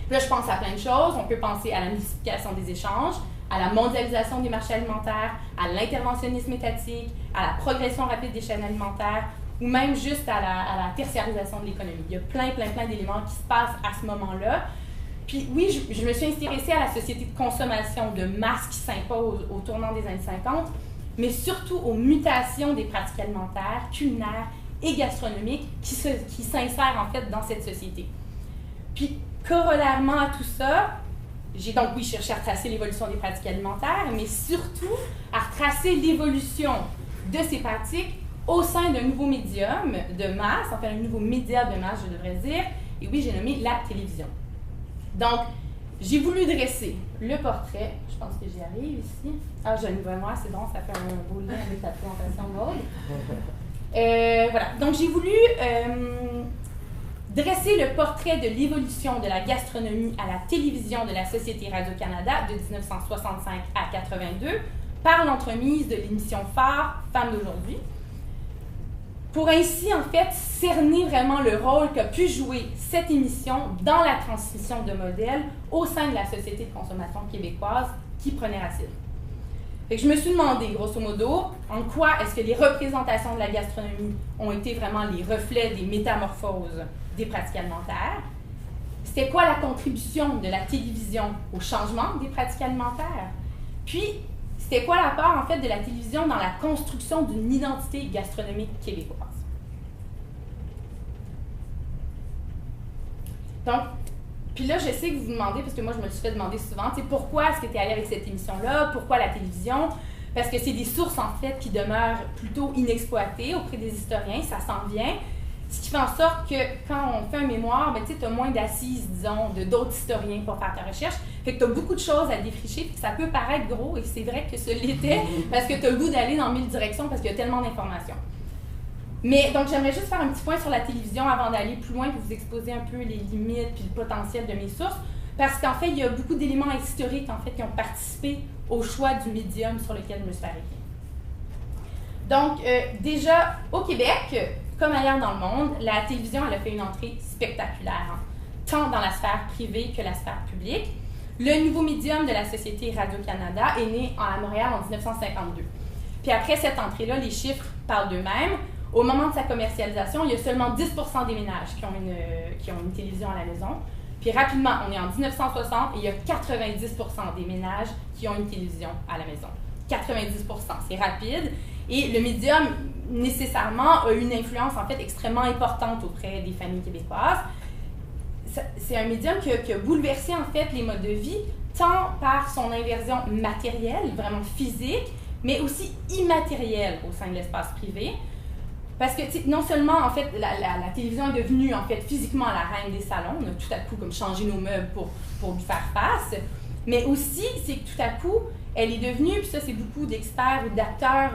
Là, je pense à plein de choses. On peut penser à la multiplication des échanges, à la mondialisation des marchés alimentaires, à l'interventionnisme étatique, à la progression rapide des chaînes alimentaires, ou même juste à la tertiarisation de l'économie. Il y a plein d'éléments qui se passent à ce moment-là. Puis oui, je me suis intéressée à la société de consommation de masse qui s'impose au tournant des années 50, mais surtout aux mutations des pratiques alimentaires, culinaires et gastronomiques qui s'insèrent en fait dans cette société. Puis, corollairement à tout ça, j'ai donc, oui, cherché à retracer l'évolution des pratiques alimentaires, mais surtout à retracer l'évolution de ces pratiques au sein d'un nouveau médium de masse, enfin un nouveau média de masse, je devrais dire, et oui, j'ai nommé la télévision. Donc, j'ai voulu dresser le portrait, je pense que j'y arrive ici. Ah, je ne vois moi, c'est bon, ça fait un beau lien avec ta présentation, Maud. Voilà, donc j'ai voulu dresser le portrait de l'évolution de la gastronomie à la télévision de la Société Radio-Canada de 1965 à 82 par l'entremise de l'émission phare Femmes d'aujourd'hui, pour ainsi, en fait, cerner vraiment le rôle qu'a pu jouer cette émission dans la transmission de modèles au sein de la société de consommation québécoise qui prenait racine. Fait que je me suis demandé, grosso modo, en quoi est-ce que les représentations de la gastronomie ont été vraiment les reflets des métamorphoses des pratiques alimentaires. C'était quoi la contribution de la télévision au changement des pratiques alimentaires? Puis, c'était quoi la part, en fait, de la télévision dans la construction d'une identité gastronomique québécoise? Donc, puis là, je sais que vous vous demandez, parce que moi, je me le suis fait demander souvent, pourquoi est-ce que tu es allé avec cette émission-là? Pourquoi la télévision? Parce que c'est des sources, en fait, qui demeurent plutôt inexploitées auprès des historiens, ça s'en vient. Ce qui fait en sorte que quand on fait un mémoire, ben, tu as moins d'assises, disons, d'autres historiens pour faire ta recherche. Fait que tu as beaucoup de choses à défricher, puis ça peut paraître gros, et c'est vrai que ce l'était, parce que tu as le goût d'aller dans 1000 directions, parce qu'il y a tellement d'informations. Mais donc, j'aimerais juste faire un petit point sur la télévision avant d'aller plus loin, puis vous exposer un peu les limites puis le potentiel de mes sources, parce qu'en fait, il y a beaucoup d'éléments historiques, en fait, qui ont participé au choix du médium sur lequel je me suis arrêtée. Donc, déjà, au Québec, comme ailleurs dans le monde, la télévision, elle a fait une entrée spectaculaire, hein, tant dans la sphère privée que la sphère publique. Le nouveau médium de la Société Radio-Canada est né à Montréal en 1952. Puis après cette entrée-là, les chiffres parlent d'eux-mêmes. Au moment de sa commercialisation, il y a seulement 10% des ménages qui ont une télévision à la maison. Puis rapidement, on est en 1960 et il y a 90% des ménages qui ont une télévision à la maison. 90%, c'est rapide. Et le médium, nécessairement, a une influence, en fait, extrêmement importante auprès des familles québécoises. C'est un médium qui a bouleversé, en fait, les modes de vie, tant par son inversion matérielle, vraiment physique, mais aussi immatérielle au sein de l'espace privé. Parce que, non seulement, en fait, la télévision est devenue, en fait, physiquement la reine des salons, on a tout à coup comme changé nos meubles pour lui faire face, mais aussi, c'est que tout à coup, elle est devenue, puis ça, c'est beaucoup d'experts ou d'acteurs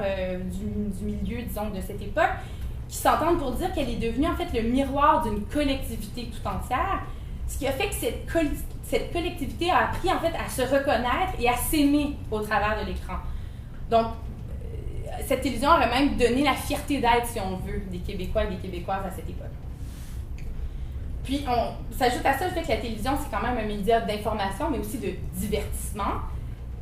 du milieu, disons, de cette époque, qui s'entendent pour dire qu'elle est devenue, en fait, le miroir d'une collectivité tout entière, ce qui a fait que cette collectivité a appris, en fait, à se reconnaître et à s'aimer au travers de l'écran. Donc, cette télévision aurait même donné la fierté d'être, si on veut, des Québécois et des Québécoises à cette époque. Puis, on s'ajoute à ça le fait que la télévision, c'est quand même un média d'information, mais aussi de divertissement.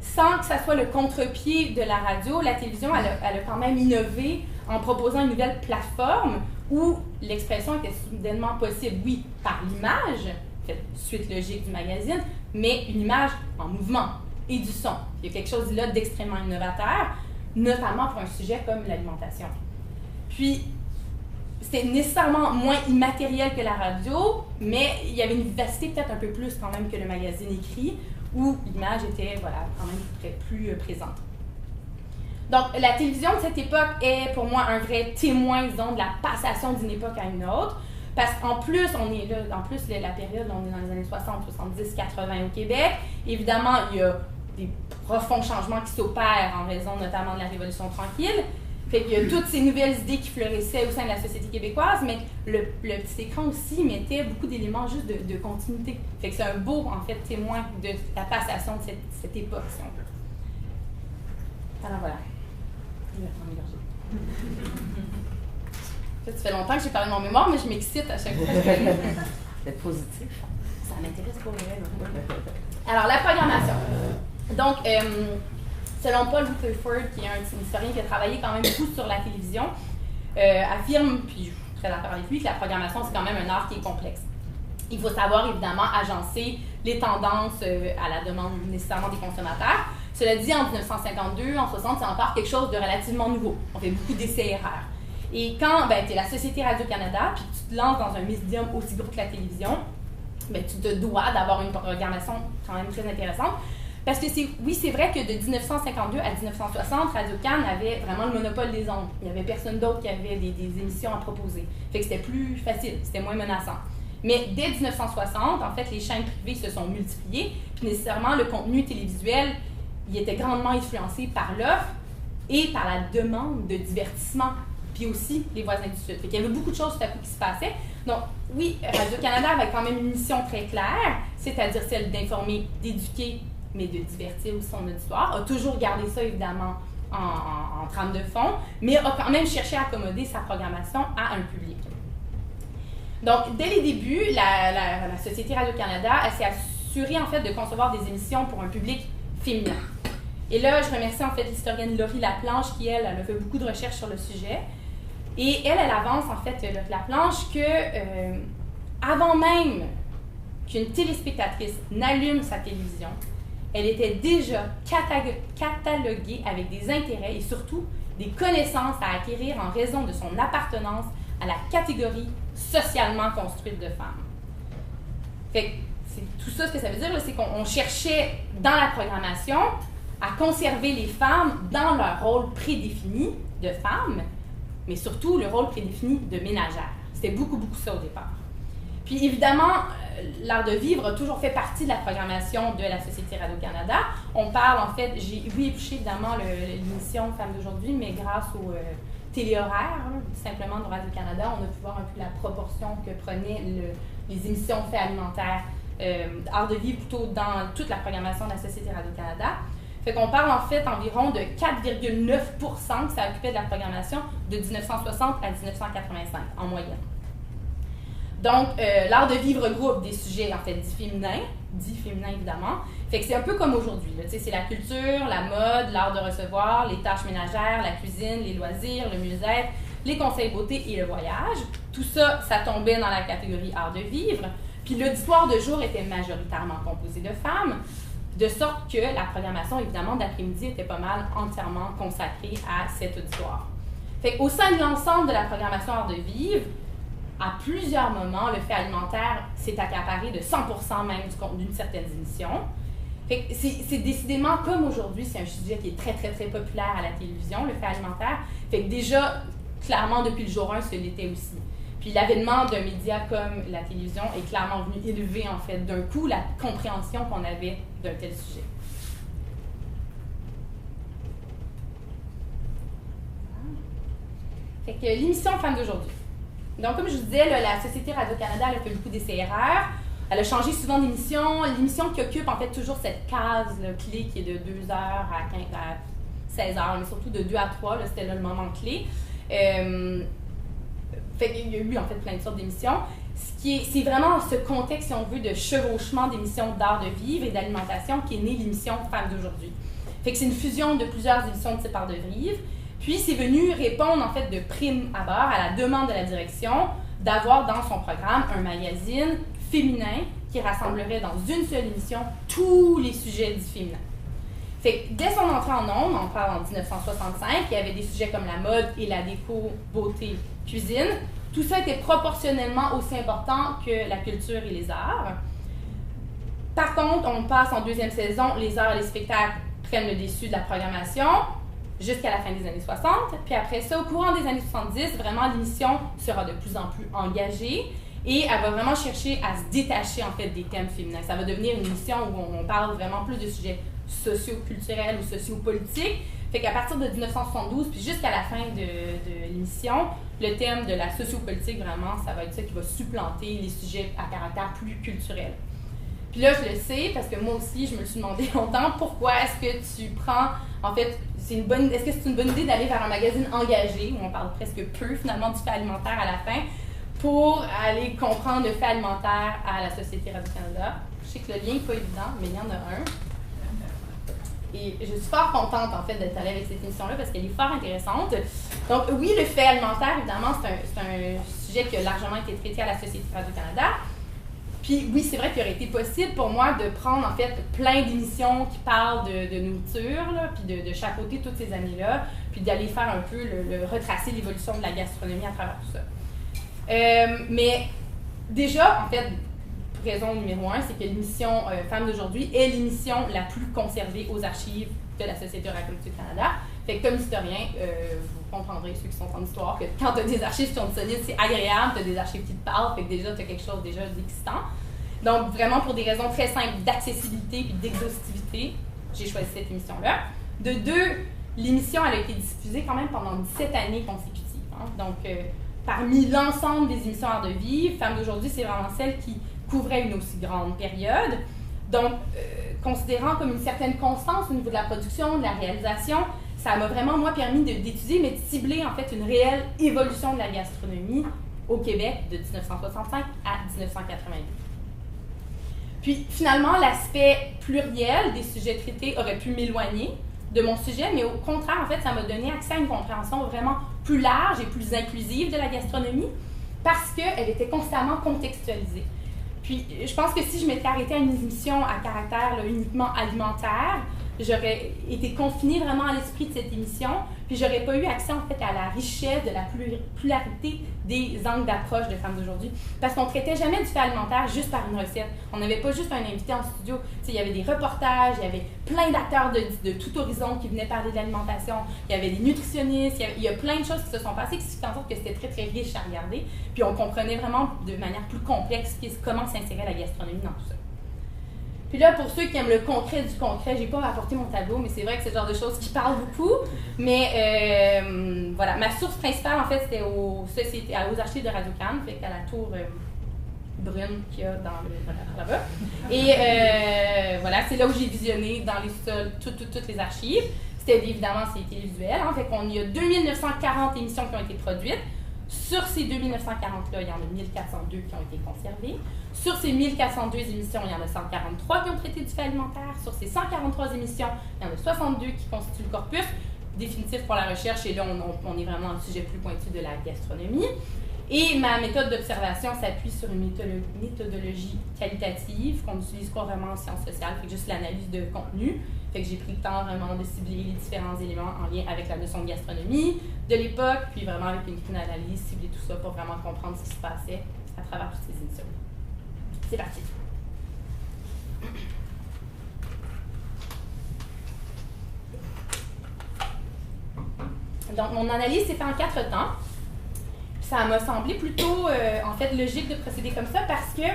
Sans que ça soit le contre-pied de la radio, la télévision, elle a quand même innové en proposant une nouvelle plateforme où l'expression était soudainement possible, oui, par l'image, suite logique du magazine, mais une image en mouvement et du son. Il y a quelque chose là d'extrêmement innovateur, notamment pour un sujet comme l'alimentation. Puis, c'était nécessairement moins immatériel que la radio, mais il y avait une vivacité peut-être un peu plus quand même que le magazine écrit, où l'image était, voilà, quand même plus présente. Donc, la télévision de cette époque est pour moi un vrai témoin, disons, de la passation d'une époque à une autre, parce qu'en plus, on est là, en plus, la période, on est dans les années 60, 70, 80 au Québec. Évidemment, il y a des profonds changements qui s'opèrent en raison notamment de la Révolution tranquille. Fait qu'il y a toutes ces nouvelles idées qui fleurissaient au sein de la société québécoise, mais le petit écran aussi mettait beaucoup d'éléments juste de continuité. Fait que c'est un beau, en fait, témoin de la passation de cette époque, si on veut. Alors voilà. Il va prendre une gorgée. Ça fait longtemps que j'ai parlé de mon mémoire, mais je m'excite à chaque fois. C'est positif. Ça m'intéresse pour vrai. Alors, la programmation. Donc, selon Paul Rutherford, qui est un historien qui a travaillé quand même beaucoup sur la télévision, affirme, puis je suis très d'accord avec lui, que la programmation, c'est quand même un art qui est complexe. Il faut savoir, évidemment, agencer les tendances à la demande nécessairement des consommateurs. Cela dit, en 1952, en 60, c'est encore quelque chose de relativement nouveau. On fait beaucoup d'essais-erreurs. Et quand tu es la Société Radio-Canada, puis tu te lances dans un médium aussi gros que la télévision, tu te dois d'avoir une programmation quand même très intéressante. Parce que c'est vrai que de 1952 à 1960, Radio-Can avait vraiment le monopole des ondes. Il n'y avait personne d'autre qui avait des émissions à proposer. Fait que c'était plus facile, c'était moins menaçant. Mais dès 1960, en fait, les chaînes privées se sont multipliées, puis nécessairement, le contenu télévisuel, il était grandement influencé par l'offre et par la demande de divertissement, puis aussi les voisins du Sud. Fait qu'il y avait beaucoup de choses tout à coup qui se passaient. Donc, oui, Radio-Canada avait quand même une mission très claire, c'est-à-dire celle d'informer, d'éduquer, mais de divertir aussi son auditoire. A toujours gardé ça, évidemment, en trame de fond, mais a quand même cherché à accommoder sa programmation à un public. Donc, dès les débuts, la Société Radio-Canada s'est assurée, en fait, de concevoir des émissions pour un public féminin. Et là, je remercie, en fait, l'historienne Laurie Laplanche, qui, elle a fait beaucoup de recherches sur le sujet. Et elle avance, en fait, Laurie Laplanche, que avant même qu'une téléspectatrice n'allume sa télévision, elle était déjà cataloguée avec des intérêts et surtout des connaissances à acquérir en raison de son appartenance à la catégorie socialement construite de femmes. Fait que c'est tout ça, ce que ça veut dire, c'est qu'on cherchait dans la programmation à conserver les femmes dans leur rôle prédéfini de femmes, mais surtout le rôle prédéfini de ménagère. C'était beaucoup ça au départ. Puis évidemment, l'art de vivre a toujours fait partie de la programmation de la Société Radio-Canada. On parle, en fait, j'ai épluché évidemment l'émission Femmes d'aujourd'hui, mais grâce au téléhoraire, simplement de Radio-Canada, on a pu voir un peu la proportion que prenaient les émissions faits alimentaires, art de vivre plutôt dans toute la programmation de la Société Radio-Canada. Fait qu'on parle en fait environ de 4,9% que ça occupait de la programmation de 1960 à 1985 en moyenne. Donc, l'art de vivre regroupe des sujets en fait dits féminins évidemment. Fait que c'est un peu comme aujourd'hui. C'est la culture, la mode, l'art de recevoir, les tâches ménagères, la cuisine, les loisirs, le mieux-être, les conseils beauté et le voyage. Tout ça, ça tombait dans la catégorie art de vivre. Puis l'auditoire de jour était majoritairement composé de femmes. de sorte que la programmation, évidemment, d'après-midi était pas mal entièrement consacrée à cet auditoire. Fait qu'au sein de l'ensemble de la programmation Art de vivre, à plusieurs moments, le fait alimentaire s'est accaparé de 100% même du contenu de certaines émissions. Fait que c'est décidément, comme aujourd'hui, c'est un sujet qui est très, très, très populaire à la télévision, le fait alimentaire. Fait que déjà, clairement, depuis le jour 1, ce l'était aussi. Puis l'avènement d'un média comme la télévision est clairement venu élever, en fait, d'un coup, la compréhension qu'on avait d'un tel sujet. Fait que l'émission Femmes d'aujourd'hui. Donc, comme je vous disais, là, la Société Radio-Canada elle a fait beaucoup d'essais-erreurs. Elle a changé souvent d'émission. L'émission qui occupe, en fait, toujours cette case là, clé qui est de 2h à 16h, mais surtout de 2 à 3, là, c'était là le moment clé. Fait qu'il y a eu, en fait, plein de sortes d'émissions. C'est vraiment ce contexte, si on veut, de chevauchement d'émissions d'art de vivre et d'alimentation qui est née l'émission Femmes d'aujourd'hui. Fait que c'est une fusion de plusieurs émissions de type art de vivre. Puis, c'est venu répondre, en fait, de prime abord à la demande de la direction d'avoir dans son programme un magazine féminin qui rassemblerait dans une seule émission tous les sujets dits féminins. Fait que dès son entrée en ondes, on parle en 1965, il y avait des sujets comme la mode et la déco, beauté, cuisine. Tout ça était proportionnellement aussi important que la culture et les arts. Par contre, on passe en deuxième saison, les arts et les spectacles prennent le dessus de la programmation jusqu'à la fin des années 60. Puis après ça, au courant des années 70, vraiment, l'émission sera de plus en plus engagée et elle va vraiment chercher à se détacher, en fait, des thèmes féminins. Ça va devenir une émission où on parle vraiment plus de sujets socio-culturels ou socio-politiques. Fait qu'à partir de 1972, puis jusqu'à la fin de l'émission, le thème de la sociopolitique, vraiment, ça va être ça qui va supplanter les sujets à caractère plus culturel. Puis là, je le sais, parce que moi aussi, je me le suis demandé longtemps, pourquoi est-ce que tu prends, en fait, est-ce que c'est une bonne idée d'aller vers un magazine engagé, où on parle presque peu, finalement, du fait alimentaire à la fin, pour aller comprendre le fait alimentaire à la Société Radio-Canada. Je sais que le lien n'est pas évident, mais il y en a un. Et je suis fort contente, en fait, d'être allée avec cette émission-là parce qu'elle est fort intéressante. Donc, oui, le fait alimentaire, évidemment, c'est un sujet qui a largement été traité à la Société Radio-Canada. Puis, oui, c'est vrai qu'il aurait été possible pour moi de prendre, en fait, plein d'émissions qui parlent de nourriture, là, puis de chapeauter toutes ces années-là, puis d'aller faire un peu retracer l'évolution de la gastronomie à travers tout ça. Mais déjà, en fait, raison numéro 1, c'est que l'émission Femmes d'aujourd'hui est l'émission la plus conservée aux archives de la Société radiophonique du Canada. Fait que comme historien, vous comprendrez, ceux qui sont en histoire, que quand tu as des archives qui sont solides, c'est agréable, tu as des archives qui te parlent, fait que déjà, tu as quelque chose déjà d'excitant. Donc, vraiment, pour des raisons très simples d'accessibilité et d'exhaustivité, j'ai choisi cette émission-là. De deux, l'émission, elle a été diffusée quand même pendant 17 années consécutives. Hein? Donc, parmi l'ensemble des émissions Art de vivre, Femmes d'aujourd'hui, c'est vraiment celle qui couvrait une aussi grande période. Donc, considérant comme une certaine constance au niveau de la production, de la réalisation, ça m'a vraiment, moi, permis d'étudier, mais de cibler, en fait, une réelle évolution de la gastronomie au Québec de 1965 à 1988. Puis, finalement, l'aspect pluriel des sujets traités aurait pu m'éloigner de mon sujet, mais au contraire, en fait, ça m'a donné accès à une compréhension vraiment plus large et plus inclusive de la gastronomie parce qu'elle était constamment contextualisée. Puis, je pense que si je m'étais arrêtée à une émission à caractère là, uniquement alimentaire, j'aurais été confinée vraiment à l'esprit de cette émission, puis j'aurais pas eu accès en fait à la richesse de la pluralité des angles d'approche de Femmes d'aujourd'hui. Parce qu'on traitait jamais du fait alimentaire juste par une recette. On n'avait pas juste un invité en studio. Il y avait des reportages, il y avait plein d'acteurs de tout horizon qui venaient parler de l'alimentation, il y avait des nutritionnistes, il y a plein de choses qui se sont passées qui font en sorte que c'était très très riche à regarder. Puis on comprenait vraiment de manière plus complexe comment s'insérait la gastronomie dans tout ça. Puis là, pour ceux qui aiment le concret du concret, j'ai pas apporté mon tableau, mais c'est vrai que c'est le genre de choses qui parlent beaucoup. Mais voilà, ma source principale, en fait, c'était aux archives de Radio-Can, fait qu'à la tour brune qu'il y a là-bas. Et voilà, c'est là où j'ai visionné dans les sols toutes les archives. C'était évidemment, c'est télévisuel, hein, fait qu'on y a 2940 émissions qui ont été produites. Sur ces 2940-là, il y en a 1402 qui ont été conservées. Sur ces 1402 émissions, il y en a 143 qui ont traité du fait alimentaire. Sur ces 143 émissions, il y en a 62 qui constituent le corpus définitif pour la recherche. Et là, on est vraiment dans le sujet plus pointu de la gastronomie. Et ma méthode d'observation s'appuie sur une méthodologie qualitative qu'on utilise pas vraiment en sciences sociales, fait que juste l'analyse de contenu. Fait que j'ai pris le temps vraiment de cibler les différents éléments en lien avec la notion de gastronomie de l'époque, puis vraiment avec une analyse, cibler tout ça pour vraiment comprendre ce qui se passait à travers toutes ces émissions. C'est parti. Donc, mon analyse s'est faite en 4 temps. Ça m'a semblé plutôt, en fait, logique de procéder comme ça parce que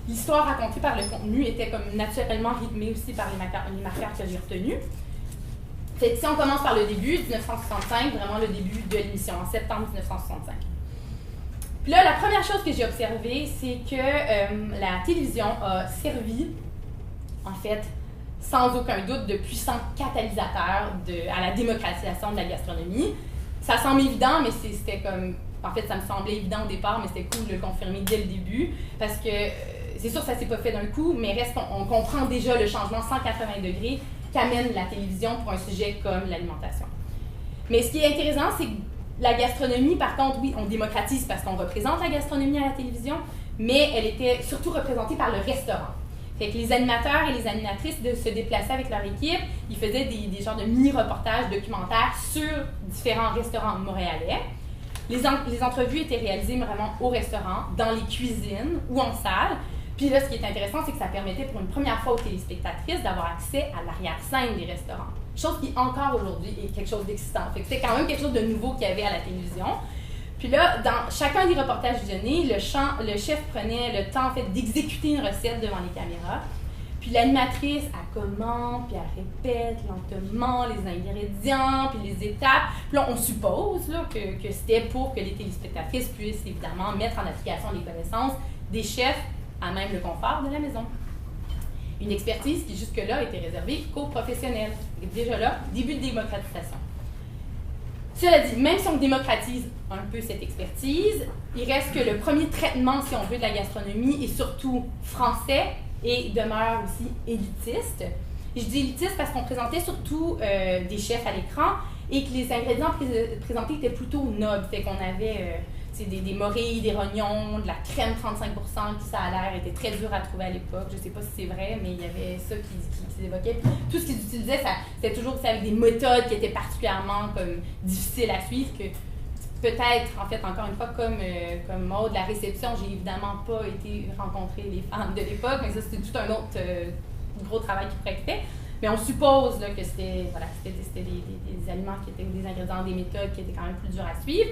l'histoire racontée par le contenu était comme naturellement rythmée aussi par les marqueurs que j'ai retenus. Fait que si on commence par le début, 1965, vraiment le début de l'émission, en septembre 1965. Puis là, la première chose que j'ai observée, c'est que la télévision a servi, en fait, sans aucun doute, de puissants catalysateurs à la démocratisation de la gastronomie. Ça semble évident, mais c'était comme... En fait, ça me semblait évident au départ, mais c'était cool de le confirmer dès le début, parce que c'est sûr que ça ne s'est pas fait d'un coup, mais reste qu'on comprend déjà le changement 180 degrés qu'amène la télévision pour un sujet comme l'alimentation. Mais ce qui est intéressant, c'est que la gastronomie, par contre, oui, on démocratise parce qu'on représente la gastronomie à la télévision, mais elle était surtout représentée par le restaurant. Fait que les animateurs et les animatrices se déplaçaient avec leur équipe, ils faisaient des genres de mini-reportages documentaires sur différents restaurants montréalais. Les entrevues étaient réalisées vraiment au restaurant, dans les cuisines ou en salle. Puis là, ce qui est intéressant, c'est que ça permettait pour une première fois aux téléspectatrices d'avoir accès à l'arrière-scène des restaurants. Chose qui, encore aujourd'hui, est quelque chose d'excitant. Fait que c'était quand même quelque chose de nouveau qu'il y avait à la télévision. Puis là, dans chacun des reportages visionnés, le chef prenait le temps en fait, d'exécuter une recette devant les caméras. Puis l'animatrice, elle commente, puis elle répète lentement les ingrédients, puis les étapes. Puis là, on suppose là, que c'était pour que les téléspectatrices puissent évidemment mettre en application les connaissances des chefs à même le confort de la maison. Une expertise qui jusque-là était réservée qu'aux professionnels. Et déjà là, début de démocratisation. Cela dit, même si on démocratise un peu cette expertise, il reste que le premier traitement, si on veut, de la gastronomie est surtout français et demeure aussi élitiste. Et je dis élitiste parce qu'on présentait surtout des chefs à l'écran et que les ingrédients présentés étaient plutôt nobles. Fait qu'on avait des morilles, des rognons, de la crème 35% qui, ça a l'air, était très dur à trouver à l'époque. Je ne sais pas si c'est vrai, mais il y avait ça qui évoquait. Tout ce qu'ils utilisaient, c'était toujours avec des méthodes qui étaient particulièrement comme, difficiles à suivre, que peut-être, en fait, encore une fois, comme mode de la réception, j'ai évidemment pas été rencontrer les femmes de l'époque, mais ça, c'était tout un autre gros travail qui pourrait être fait. Mais on suppose là, que c'était des aliments qui étaient des ingrédients, des méthodes qui étaient quand même plus dures à suivre.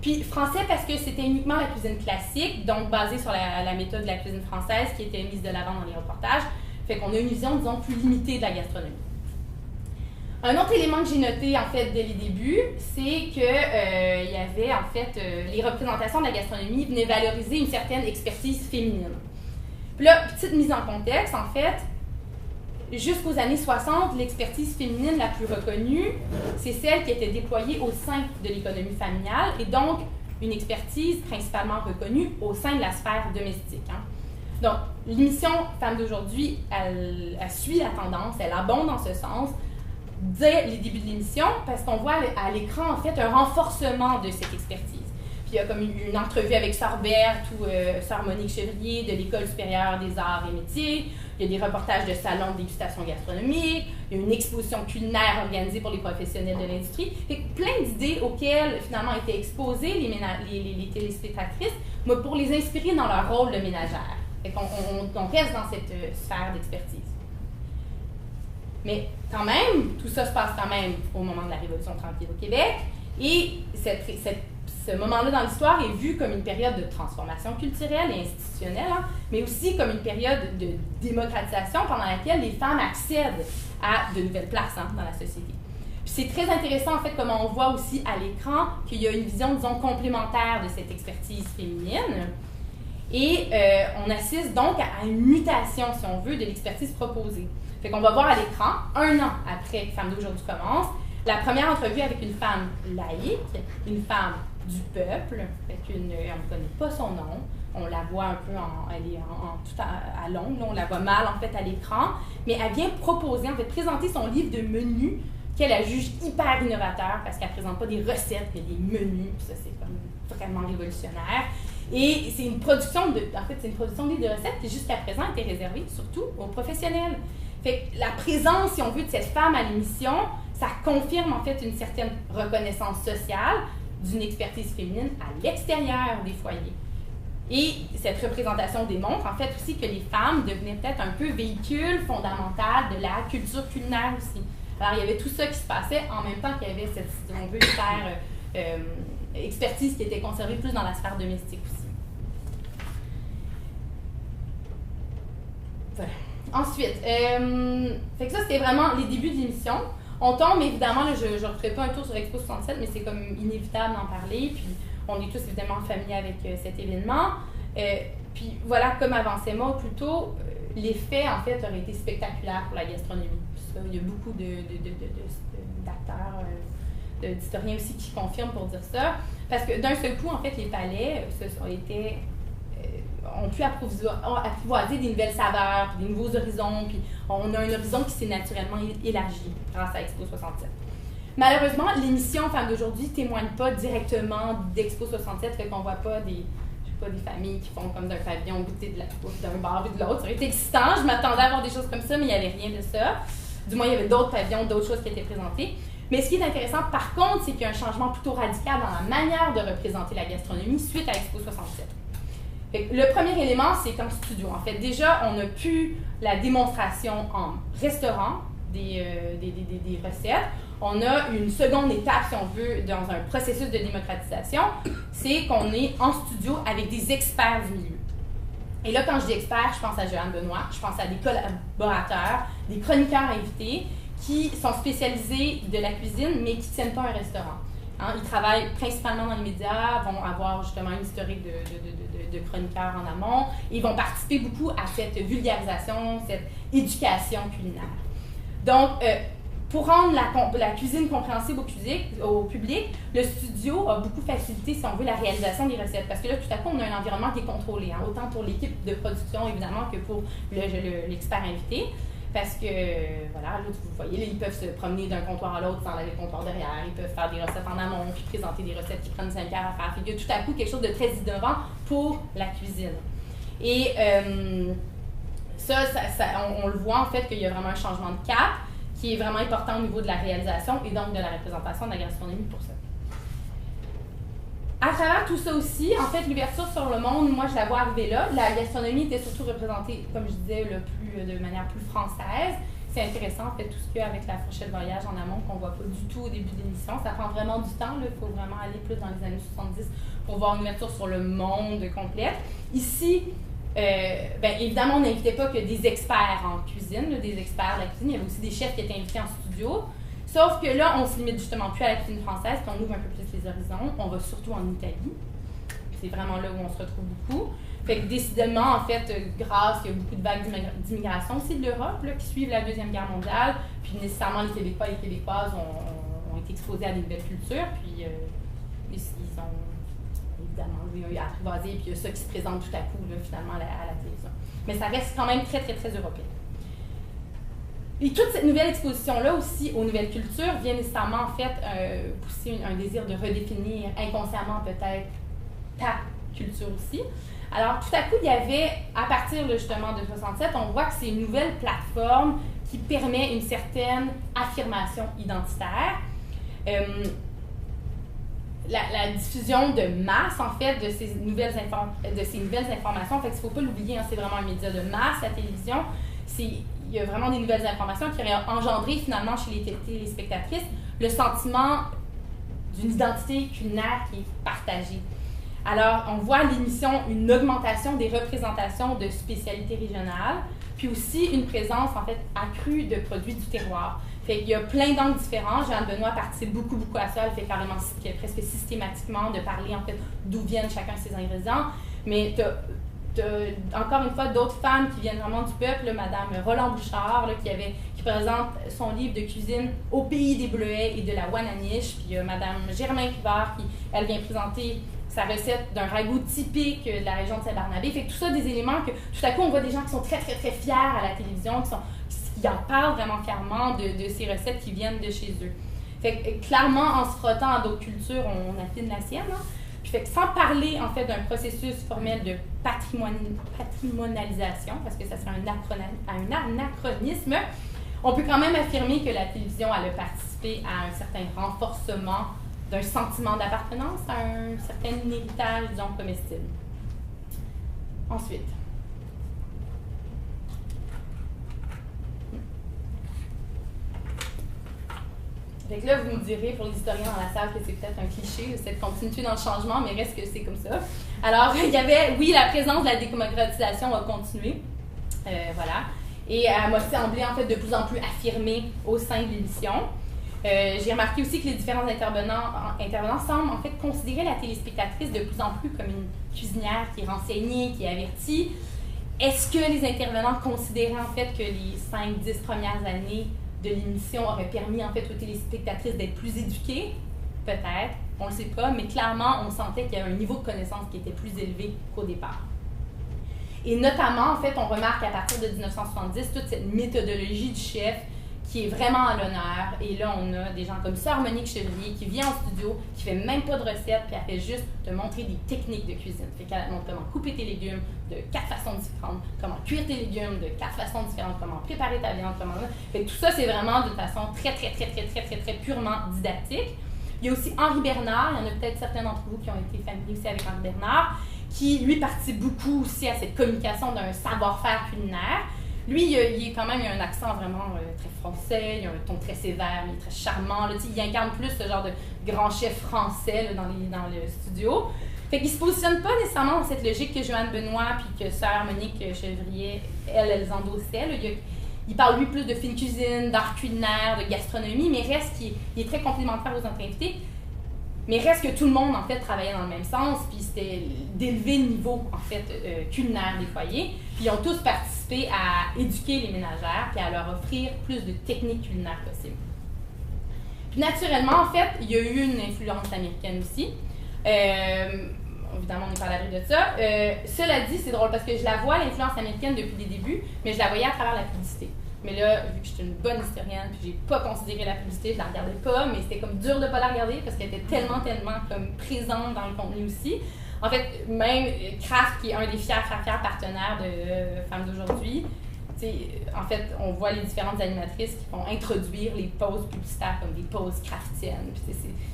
Puis français parce que c'était uniquement la cuisine classique, donc basée sur la méthode de la cuisine française qui était mise de l'avant dans les reportages. Fait qu'on a une vision, disons, plus limitée de la gastronomie. Un autre élément que j'ai noté, en fait, dès les débuts, c'est que il y avait, en fait, les représentations de la gastronomie venaient valoriser une certaine expertise féminine. Puis là, petite mise en contexte, en fait, jusqu'aux années 60, l'expertise féminine la plus reconnue, c'est celle qui était déployée au sein de l'économie familiale et donc une expertise principalement reconnue au sein de la sphère domestique. Hein. Donc, l'émission Femmes d'aujourd'hui, elle suit la tendance, elle abonde dans ce sens dès les débuts de l'émission parce qu'on voit à l'écran, en fait, un renforcement de cette expertise. Puis il y a comme une entrevue avec Sœur Berthe ou Sœur Monique Chevrier de l'École supérieure des arts et métiers. Il y a des reportages de salons de dégustation gastronomique. Il y a une exposition culinaire organisée pour les professionnels de l'industrie. Fait que plein d'idées auxquelles finalement étaient exposées les téléspectatrices, mais pour les inspirer dans leur rôle de ménagère. Fait qu'on reste dans cette sphère d'expertise. Mais quand même, tout ça se passe quand même au moment de la Révolution tranquille au Québec. Et ce moment-là dans l'histoire est vu comme une période de transformation culturelle et institutionnelle, hein, mais aussi comme une période de démocratisation pendant laquelle les femmes accèdent à de nouvelles places hein, dans la société. Puis c'est très intéressant, en fait, comment on voit aussi à l'écran qu'il y a une vision, disons, complémentaire de cette expertise féminine. Et on assiste donc à une mutation, si on veut, de l'expertise proposée. Fait qu'on va voir à l'écran, 1 an après que Femmes d'aujourd'hui commence, la première entrevue avec une femme laïque, une femme du peuple, fait on ne connaît pas son nom, on la voit un peu, elle est tout à l'ombre, on la voit mal en fait à l'écran, mais elle vient proposer, en fait, présenter son livre de menus qu'elle juge hyper innovateur parce qu'elle ne présente pas des recettes, mais des menus, puis ça c'est comme vraiment révolutionnaire. Et c'est une production de livres de recettes qui jusqu'à présent était réservée surtout aux professionnels. Fait que la présence, si on veut, de cette femme à l'émission, ça confirme en fait une certaine reconnaissance sociale d'une expertise féminine à l'extérieur des foyers. Et cette représentation démontre en fait aussi que les femmes devenaient peut-être un peu véhicule fondamental de la culture culinaire aussi. Alors il y avait tout ça qui se passait en même temps qu'il y avait cette, si on veut, expertise qui était conservée plus dans la sphère domestique aussi. Voilà. Ensuite, fait que ça c'était vraiment les débuts de l'émission. On tombe évidemment, là, je ne referai pas un tour sur Expo 67, mais c'est comme inévitable d'en parler, puis on est tous évidemment familiers avec cet événement. Puis voilà, comme avançait Maud plus tôt, l'effet en fait aurait été spectaculaire pour la gastronomie. Ça, il y a beaucoup d'acteurs, d'historiens aussi qui confirment pour dire ça, parce que d'un seul coup, en fait, les palais ont pu apprivoiser des nouvelles saveurs, des nouveaux horizons, puis on a un horizon qui s'est naturellement élargi grâce à Expo 67. Malheureusement, l'émission Femmes d'aujourd'hui ne témoigne pas directement d'Expo 67, fait qu'on ne voit pas des familles qui font comme d'un pavillon goûter d'un bar ou de l'autre. Ça aurait été excitant, je m'attendais à voir des choses comme ça, mais il n'y avait rien de ça. Du moins, il y avait d'autres pavillons, d'autres choses qui étaient présentées. Mais ce qui est intéressant, par contre, c'est qu'il y a un changement plutôt radical dans la manière de représenter la gastronomie suite à Expo 67. Le premier élément, c'est comme studio. En fait, déjà, on a pu la démonstration en restaurant des recettes. On a une seconde étape, si on veut, dans un processus de démocratisation, c'est qu'on est en studio avec des experts du milieu. Et là, quand je dis experts, je pense à Joanne Benoît, je pense à des collaborateurs, des chroniqueurs invités qui sont spécialisés de la cuisine, mais qui ne tiennent pas un restaurant. Hein, ils travaillent principalement dans les médias, vont avoir justement une historique de chroniqueurs en amont, et ils vont participer beaucoup à cette vulgarisation, cette éducation culinaire. Donc, pour rendre la cuisine compréhensible au public, le studio a beaucoup facilité, si on veut, la réalisation des recettes. Parce que là, tout à coup, on a un environnement qui est contrôlé, hein, autant pour l'équipe de production, évidemment, que pour l'expert invité. Parce que, voilà, là, vous voyez, là, ils peuvent se promener d'un comptoir à l'autre sans laver le comptoir derrière. Ils peuvent faire des recettes en amont, puis présenter des recettes qui prennent 5 heures à faire. Il y a tout à coup quelque chose de très innovant pour la cuisine. Et on le voit, en fait, qu'il y a vraiment un changement de cap qui est vraiment important au niveau de la réalisation et donc de la représentation de la gastronomie pour ça. À travers tout ça aussi, en fait, l'ouverture sur le monde, moi, je la vois arriver là. La gastronomie était surtout représentée, comme je disais, de manière plus française. C'est intéressant, en fait, tout ce qu'il y a avec la fourchette voyage en amont qu'on ne voit pas du tout au début de l'émission. Ça prend vraiment du temps, il faut vraiment aller plus dans les années 70 pour voir une ouverture sur le monde complète. Ici, évidemment, on n'invitait pas que des experts en cuisine, des experts de la cuisine. Il y avait aussi des chefs qui étaient invités en studio. Sauf que là, on se limite justement plus à la cuisine française, puis on ouvre un peu plus les horizons. On va surtout en Italie. C'est vraiment là où on se retrouve beaucoup. Fait que décidément, en fait, grâce, il y a beaucoup de vagues d'immigration aussi de l'Europe qui suivent la Deuxième Guerre mondiale. Puis nécessairement, les Québécois et les Québécoises ont été exposés à des nouvelles cultures. Puis ils ont évidemment apprivoisé. Puis il y a ça qui se présente tout à coup, là, finalement, à la télévision. Mais ça reste quand même très, très, très européen. Et toute cette nouvelle exposition-là aussi aux nouvelles cultures vient nécessairement en fait pousser un désir de redéfinir inconsciemment peut-être ta culture aussi. Alors tout à coup, il y avait, à partir justement de 67, on voit que c'est une nouvelle plateforme qui permet une certaine affirmation identitaire. La diffusion de masse, en fait, de ces nouvelles informations, en fait, il ne faut pas l'oublier, hein, c'est vraiment un média de masse, la télévision. Il y a vraiment des nouvelles informations qui auraient engendré finalement chez les téléspectatrices le sentiment d'une identité culinaire qui est partagée. Alors, on voit à l'émission une augmentation des représentations de spécialités régionales, puis aussi une présence en fait accrue de produits du terroir. Fait qu'il y a plein d'angles différents. Joanne Benoît participe beaucoup à ça. Elle fait carrément presque systématiquement de parler en fait d'où viennent chacun de ces ingrédients. Mais encore une fois, d'autres femmes qui viennent vraiment du peuple, Madame Roland Bouchard, qui présente son livre de cuisine Au pays des bleuets et de la Wananiche, puis Madame Germain Rivard, elle vient présenter sa recette d'un ragoût typique de la région de Saint-Barnabé. Fait que tout ça, des éléments que tout à coup, on voit des gens qui sont très, très, très fiers à la télévision, qui en parlent vraiment fièrement de ces recettes qui viennent de chez eux. Fait que clairement, en se frottant à d'autres cultures, on affine la sienne, hein? Puis fait que sans parler en fait d'un processus formel de patrimonialisation, parce que ça serait un anachronisme, on peut quand même affirmer que la télévision elle a participé à un certain renforcement d'un sentiment d'appartenance, à un certain héritage, disons, comestible. Ensuite. Fait que là, vous me direz, pour les historiens dans la salle, que c'est peut-être un cliché, cette continuité dans le changement, mais reste que c'est comme ça. Alors, il y avait, oui, la présence de la démocratisation a continué, voilà, et elle m'a semblé, en fait, de plus en plus affirmée au sein de l'émission. J'ai remarqué aussi que les différents intervenants semblent, en fait, considérer la téléspectatrice de plus en plus comme une cuisinière qui est renseignée, qui est avertie. Est-ce que les intervenants considéraient, en fait, que les 5-10 premières années de l'émission aurait permis en fait aux téléspectatrices d'être plus éduquées? Peut-être, on ne le sait pas, mais clairement, on sentait qu'il y avait un niveau de connaissance qui était plus élevé qu'au départ. Et notamment, en fait, on remarque à partir de 1970 toute cette méthodologie du chef qui est vraiment à l'honneur. Et là, on a des gens comme Sœur Monique Chevrier qui vient en studio, qui fait même pas de recettes, puis elle fait juste te montrer des techniques de cuisine. Fait qu'elle montre comment couper tes légumes de 4 façons différentes, comment cuire tes légumes de 4 façons différentes, comment préparer ta viande, comment... Fait que tout ça, c'est vraiment de façon très purement didactique. Il y a aussi Henri Bernard, il y en a peut-être certains d'entre vous qui ont été familiers aussi avec Henri Bernard, qui, lui, participe beaucoup aussi à cette communication d'un savoir-faire culinaire. Lui, il a un accent vraiment très français, il a un ton très sévère, il est très charmant. Là, il incarne plus ce genre de grand chef français là, dans le studio. Fait qu'il ne se positionne pas nécessairement dans cette logique que Joanne Benoît puis que Sœur Monique Chevrier, elles endossaient. Là. Il parle, lui, plus de fine cuisine, d'art culinaire, de gastronomie, mais reste qu'il est très complémentaire aux autres invités. Mais reste que tout le monde, en fait, travaillait dans le même sens, puis c'était d'élever le niveau, en fait, culinaire des foyers. Puis ils ont tous participé à éduquer les ménagères, puis à leur offrir plus de techniques culinaires possibles. Puis naturellement, en fait, il y a eu une influence américaine aussi. Évidemment, on est pas à l'abri de ça. Cela dit, c'est drôle, parce que je la vois, l'influence américaine, depuis les débuts, mais je la voyais à travers la publicité. Mais là, vu que j'étais une bonne historienne, puis j'ai pas considéré la publicité, je la regardais pas, mais c'était comme dur de pas la regarder parce qu'elle était tellement comme présente dans le contenu aussi. En fait, même Kraft, qui est un des fiers partenaires de Femmes d'aujourd'hui, en fait, on voit les différentes animatrices qui vont introduire les pauses publicitaires comme des pauses craftiennes.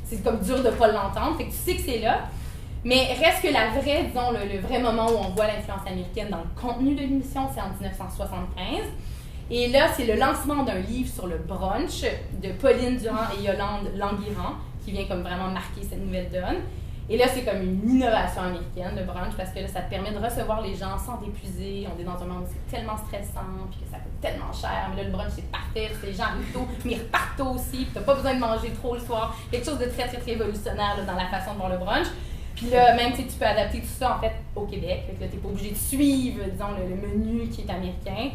C'est comme dur de pas l'entendre, fait que tu sais que c'est là. Mais reste que la vraie, disons, le vrai moment où on voit l'influence américaine dans le contenu de l'émission, c'est en 1975. Et là, c'est le lancement d'un livre sur le brunch de Pauline Durand et Yolande Languirand qui vient comme vraiment marquer cette nouvelle donne. Et là, c'est comme une innovation américaine, le brunch, parce que là, ça te permet de recevoir les gens sans t'épuiser. On est dans un monde où c'est tellement stressant, puis que ça coûte tellement cher. Mais là, le brunch, c'est parfait, parce que les gens arrivent tôt, mais ils repartent tôt aussi, puis t'as pas besoin de manger trop le soir. Quelque chose de très révolutionnaire là, dans la façon de voir le brunch. Puis là, même si tu peux adapter tout ça, en fait, au Québec. Fait que là, t'es pas obligé de suivre, disons, le menu qui est américain.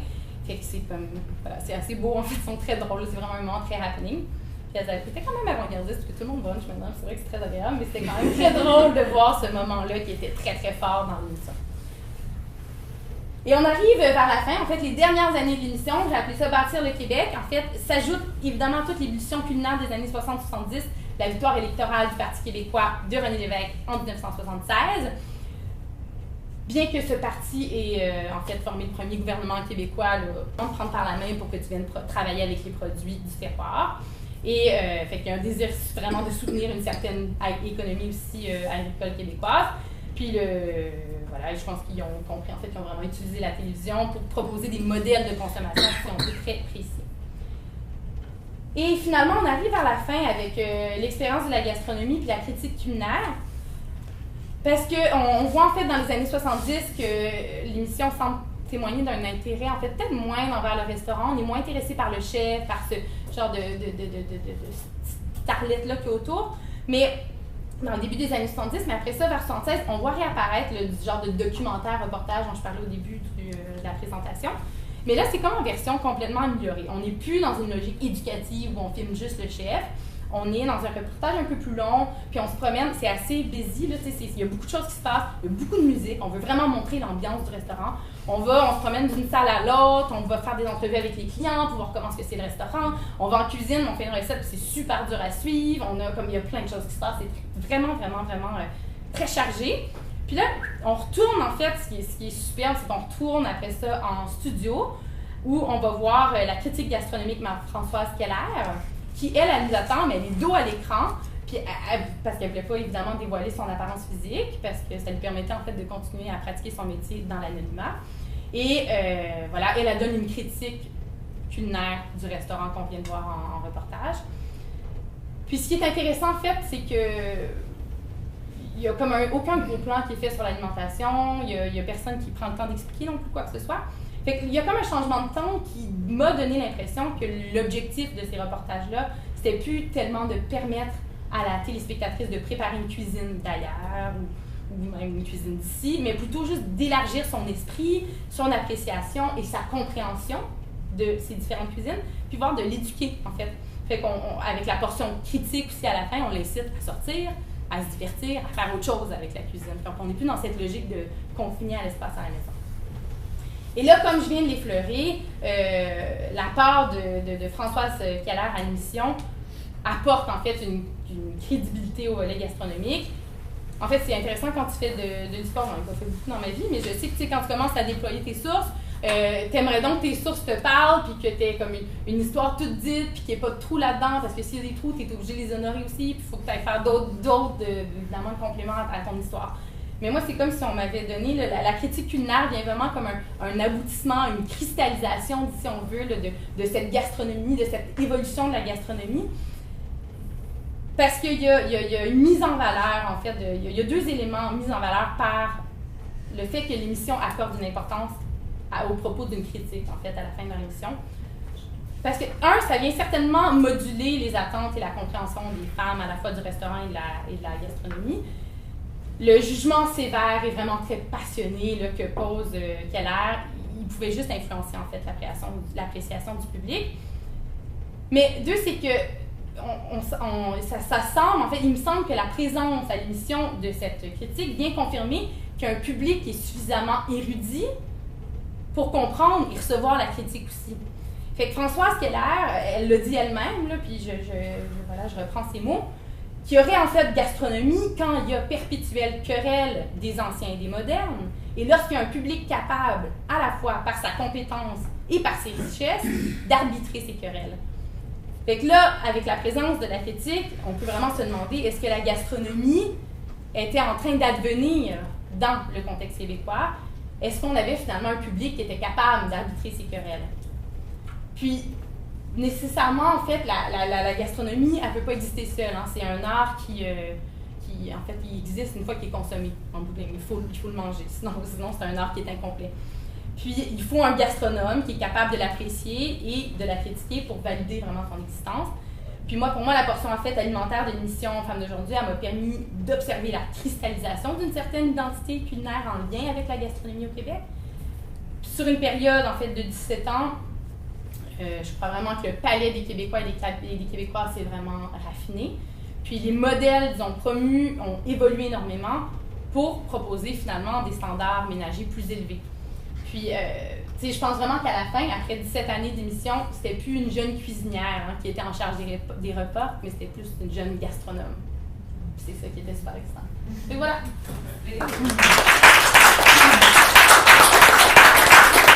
Fait que c'est comme, voilà, c'est assez beau, en fait, ils sont très drôles, c'est vraiment un moment très happening. Puis elles étaient quand même avant-gardistes, parce que tout le monde brunch maintenant, c'est vrai que c'est très agréable, mais c'était quand même très drôle de voir ce moment-là qui était très fort dans l'émission. Et on arrive vers la fin, en fait, les dernières années de l'émission, j'ai appelé ça Bâtir le Québec. En fait, s'ajoute évidemment toute l'ébullition culinaire des années 60-70, la victoire électorale du Parti québécois de René Lévesque en 1976. Bien que ce parti ait en fait formé le premier gouvernement québécois, on te prend par la main pour que tu viennes travailler avec les produits du terroir. Et fait qu'il y a un désir vraiment de soutenir une certaine économie aussi agricole québécoise. Puis voilà, je pense qu'ils ont compris en fait qu'ils ont vraiment utilisé la télévision pour proposer des modèles de consommation qui ont été très précis. Et finalement, on arrive à la fin avec l'expérience de la gastronomie puis la critique culinaire. Parce qu'on voit en fait dans les années 70 que l'émission semble témoigner d'un intérêt en fait peut-être moins envers le restaurant. On est moins intéressé par le chef, par ce genre de starlette-là qui est autour. Mais dans le début des années 70, mais après ça, vers 76, on voit réapparaître le genre de documentaire, reportage dont je parlais au début de la présentation. Mais là, c'est comme en version complètement améliorée. On n'est plus dans une logique éducative où on filme juste le chef. On est dans un reportage un peu plus long, puis on se promène, c'est assez busy, là, il y a beaucoup de choses qui se passent, il y a beaucoup de musique, on veut vraiment montrer l'ambiance du restaurant. On se promène d'une salle à l'autre, on va faire des entrevues avec les clients pour voir comment c'est le restaurant. On va en cuisine, on fait une recette, puis c'est super dur à suivre. Il y a plein de choses qui se passent, c'est vraiment très chargé. Puis là, on retourne, en fait, ce qui est superbe, c'est qu'on retourne après ça en studio, où on va voir la critique gastronomique Françoise Keller, qui, elle nous attend, mais elle est dos à l'écran, puis parce qu'elle ne voulait pas, évidemment, dévoiler son apparence physique, parce que ça lui permettait, en fait, de continuer à pratiquer son métier dans l'anonymat. Et voilà, elle donne une critique culinaire du restaurant qu'on vient de voir en reportage. Puis ce qui est intéressant, en fait, c'est que il n'y a comme aucun gros plan qui est fait sur l'alimentation, il n'y a personne qui prend le temps d'expliquer non plus quoi que ce soit. Fait qu'il y a comme un changement de ton qui m'a donné l'impression que l'objectif de ces reportages-là, c'était plus tellement de permettre à la téléspectatrice de préparer une cuisine d'ailleurs ou même une cuisine d'ici, mais plutôt juste d'élargir son esprit, son appréciation et sa compréhension de ces différentes cuisines, puis voir de l'éduquer, en fait. Fait qu'avec la portion critique aussi à la fin, on l'incite à sortir, à se divertir, à faire autre chose avec la cuisine. Donc, on n'est plus dans cette logique de confiner à l'espace à la maison. Et là, comme je viens de l'effleurer, la part de Françoise Keller à l'émission apporte en fait une crédibilité au volet gastronomique. En fait, c'est intéressant quand tu fais de l'histoire, j'en ai pas fait beaucoup dans ma vie, mais je sais que quand tu commences à déployer tes sources, t'aimerais donc que tes sources te parlent, puis que t'aies comme une histoire toute dite, puis qu'il n'y ait pas de trous là-dedans, parce que s'il y a des trous, t'es obligé de les honorer aussi, puis il faut que tu ailles faire d'autres évidemment, compléments à ton histoire. Mais moi, c'est comme si on m'avait donné, la critique culinaire vient vraiment comme un aboutissement, une cristallisation, si on veut, de cette gastronomie, de cette évolution de la gastronomie. Parce qu'il y a une mise en valeur, en fait, il y a deux éléments mis en valeur par le fait que l'émission accorde une importance au propos d'une critique, en fait, à la fin de leur émission. Parce que, ça vient certainement moduler les attentes et la compréhension des femmes, à la fois du restaurant et de la gastronomie. Le jugement sévère et vraiment très passionné là, que pose Keller, il pouvait juste influencer, en fait, l'appréciation du public. Mais deux, c'est que ça semble, en fait, il me semble que la présence à l'émission de cette critique vient confirmer qu'il y a un public qui est suffisamment érudit pour comprendre et recevoir la critique aussi. Fait que Françoise Keller, elle l'a dit elle-même, là, puis je reprends ses mots, qu'il y aurait en fait gastronomie quand il y a perpétuelle querelle des anciens et des modernes, et lorsqu'il y a un public capable, à la fois par sa compétence et par ses richesses, d'arbitrer ces querelles. Fait que là, avec la présence de la critique, on peut vraiment se demander, est-ce que la gastronomie était en train d'advenir dans le contexte québécois? Est-ce qu'on avait finalement un public qui était capable d'arbitrer ces querelles? Puis, nécessairement, en fait, la gastronomie, elle ne peut pas exister seule. Hein. C'est un art qui, en fait, il existe une fois qu'il est consommé, en bout de ligne. Il faut le manger, sinon c'est un art qui est incomplet. Puis, il faut un gastronome qui est capable de l'apprécier et de la critiquer pour valider vraiment son existence. Puis pour moi, la portion en fait alimentaire de l'émission Femmes d'aujourd'hui, elle m'a permis d'observer la cristallisation d'une certaine identité culinaire en lien avec la gastronomie au Québec. Puis sur une période en fait de 17 ans, je crois vraiment que le palais des Québécois et des Québécoises s'est vraiment raffiné. Puis les modèles, disons, promus ont évolué énormément pour proposer finalement des standards ménagers plus élevés. Puis, je pense vraiment qu'à la fin, après 17 années d'émission, c'était plus une jeune cuisinière qui était en charge des repas, mais c'était plus une jeune gastronome. Puis c'est ça qui était super excitant. Et voilà!